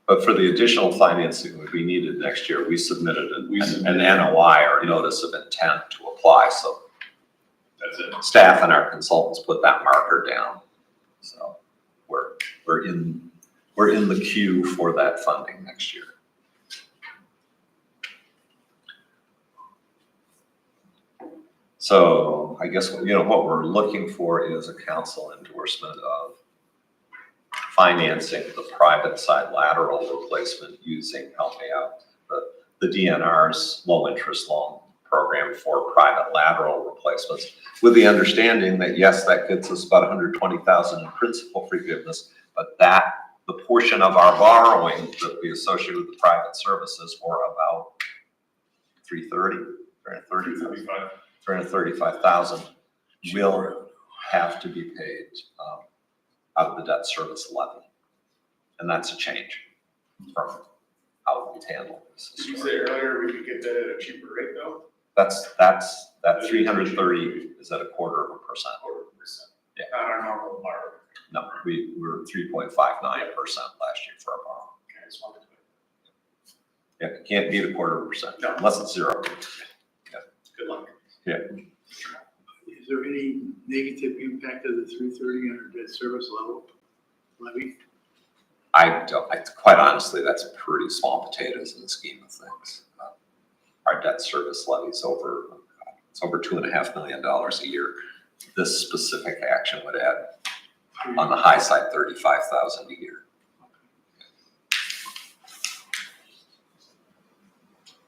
But for the additional financing that we needed next year, we submitted an submitted- NOI or notice of intent to apply. So That's it. staff and our consultants put that marker down. So we're in the queue for that funding next year. So I guess, what we're looking for is a council endorsement of financing the private side lateral replacement using, help me out, the DNR's low interest loan program for private lateral replacements, with the understanding that yes, that gets us about 120,000 in principal forgiveness, but the portion of our borrowing that we associate with the private services, or about 335,000 will have to be paid out of the debt service levy. And that's a change from how we've handled this. Did you say earlier we could get that at a cheaper rate though? That 330 is at 1/4%. 1/4%. Yeah. Not our normal borrow. No, we were 3.59% last year for our borrow. Okay, I just wanted to. Yeah, you can't beat 1/4%, No. unless it's 0. Good luck. Is there any negative impact of the 330 on our debt service levy? Quite honestly, that's pretty small potatoes in the scheme of things. Our debt service levy is over $2.5 million a year. This specific action would add, on the high side, $35,000 a year.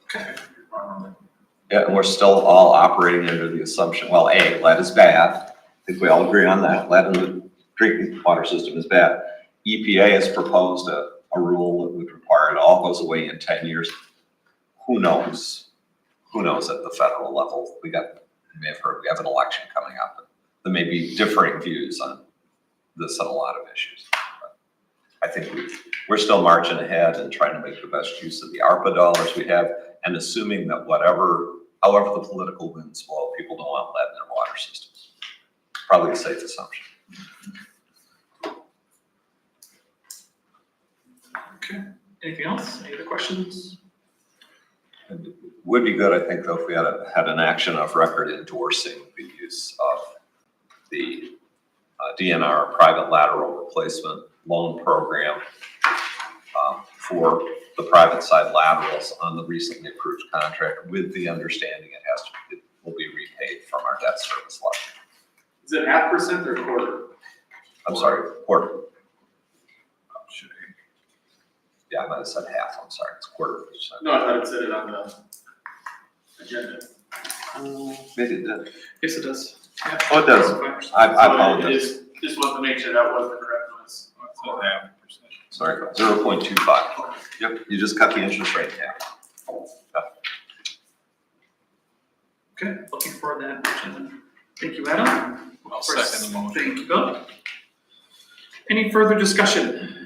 Okay. normally. Yeah, and we're still all operating under the assumption, well, A, lead is bad. I think we all agree on that. Lead in the drinking water system is bad. EPA has proposed a rule that would require it all goes away in 10 years. Who knows? Who knows at the federal level? You may have heard, we have an election coming up. There may be differing views on this on a lot of issues. But I think we're still marching ahead and trying to make the best use of the ARPA dollars we have, and assuming that however the political winds blow, people don't want lead in their water systems. Probably a safe assumption. Okay, anything else? Any other questions? And it would be good, I think, though, if we had an action of record endorsing the use of the DNR private lateral replacement loan program for the private side laterals on the recently approved contract, with the understanding it will be repaid from our debt service line. Is it 0.5% or quarter? I'm sorry, quarter. Yeah, I might have said half, I'm sorry, it's 1/4%. No, I thought it said it on the agenda. Maybe it did. Yes, it does. Yeah. Oh, it does. I apologize. Just wanted to make sure that was the correct one. So 0.5%. Sorry, 0.25. Yep, you just cut the interest rate in half. Okay, looking for that motion then. Thank you, Adam. I'll second the motion. Thank you, Bill. Any further discussion?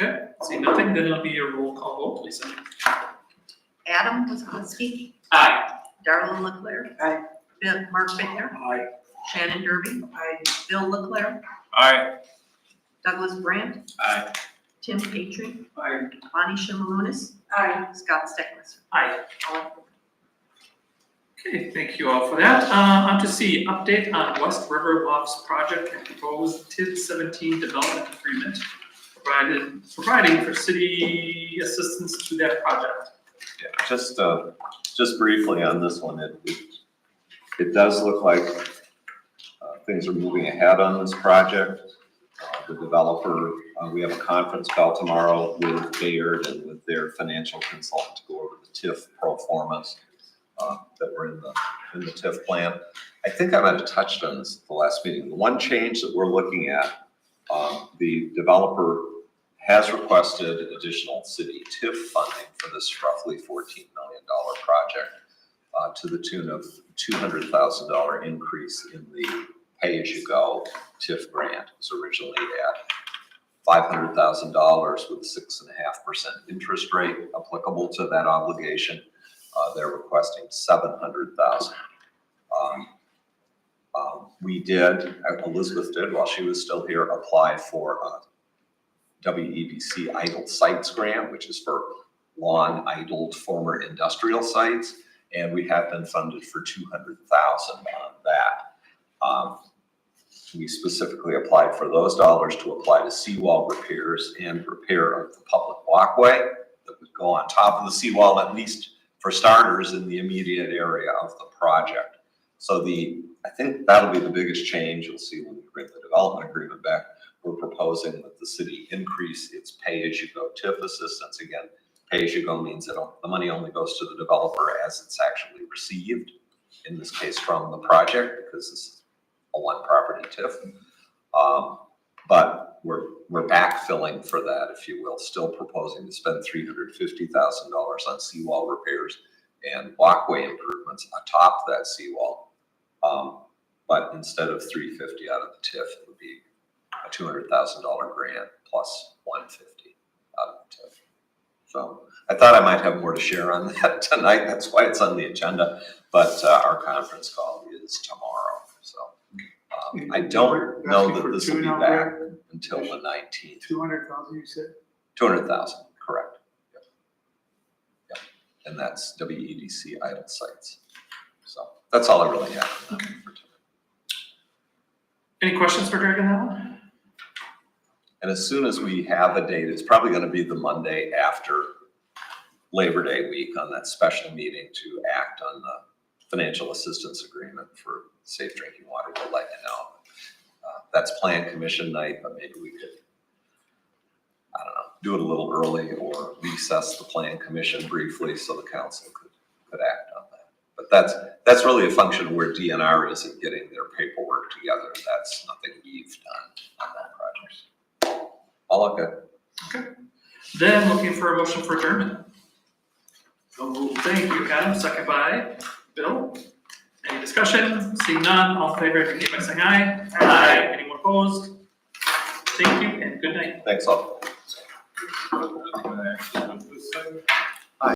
Okay, seeing nothing, then it'll be a roll call vote, Lisa. Adam Wisniewski, Aye. Darrell Leclerc. Aye. Mark Bittner, Aye. Shannon Derby. Bill Leclerc, Aye. Douglas Brandt, Aye. Tim Patry, Aye. Bonnie Shimmel-Loonis, Scott Steckles. Aye. All in favor. Okay, thank you all for that. On to C, update on West River Lofts project and proposed TID 17 development agreement, providing for city assistance to that project. Yeah, just briefly on this one, it does look like things are moving ahead on this project. The developer, we have a conference call tomorrow with Bayard and with their financial consultant to go over the TIF pro formas that were in the TIF plan. I think I might have touched on this at the last meeting. The one change that we're looking at, the developer has requested additional city TIF funding for this roughly $14 million project to the tune of $200,000 increase in the pay-as-you-go TIF grant. It was originally at $500,000 with a 6.5% interest rate applicable to that obligation. They're requesting $700,000. Elizabeth did, while she was still here, apply for a WEDC idle sites grant, which is for long idled former industrial sites. And we have been funded for $200,000 on that. We specifically applied for those dollars to apply to seawall repairs and repair of the public walkway that would go on top of the seawall, at least for starters, in the immediate area of the project. So I think that'll be the biggest change. You'll see when we bring the development agreement back. We're proposing that the city increase its pay-as-you-go TIF assistance. Again, pay-as-you-go means that the money only goes to the developer as it's actually received, in this case from the project, because this is a one-property TIF. But we're backfilling for that, if you will, still proposing to spend $350,000 on seawall repairs and walkway improvements atop that seawall. But instead of $350,000 out of the TIF, it would be a $200,000 grant plus $150,000 out of the TIF. So I thought I might have more to share on that tonight. That's why it's on the agenda. But our conference call is tomorrow. So I don't know that this will be back until the 19th. 200,000, you said? 200,000, correct. Yep. And that's WEDC idle sites. So that's all I really have for tonight. Any questions for Greg on that one? And as soon as we have a date, it's probably going to be the Monday after Labor Day week on that special meeting to act on the financial assistance agreement for safe drinking water. We'll let you know. That's planned commission night, but maybe we could, I don't know, do it a little early or recess the plan commission briefly so the council could act on that. But that's really a function of where DNR is in getting their paperwork together. That's nothing we've done on that project. All okay. Then looking for a motion for adjournment. Thank you, Adam, second by Bill. Any discussion? Seeing none, all in favor, indicate by saying aye. Aye. Anyone opposed? Thank you and good night. Thanks all. I'm gonna actually put this thing.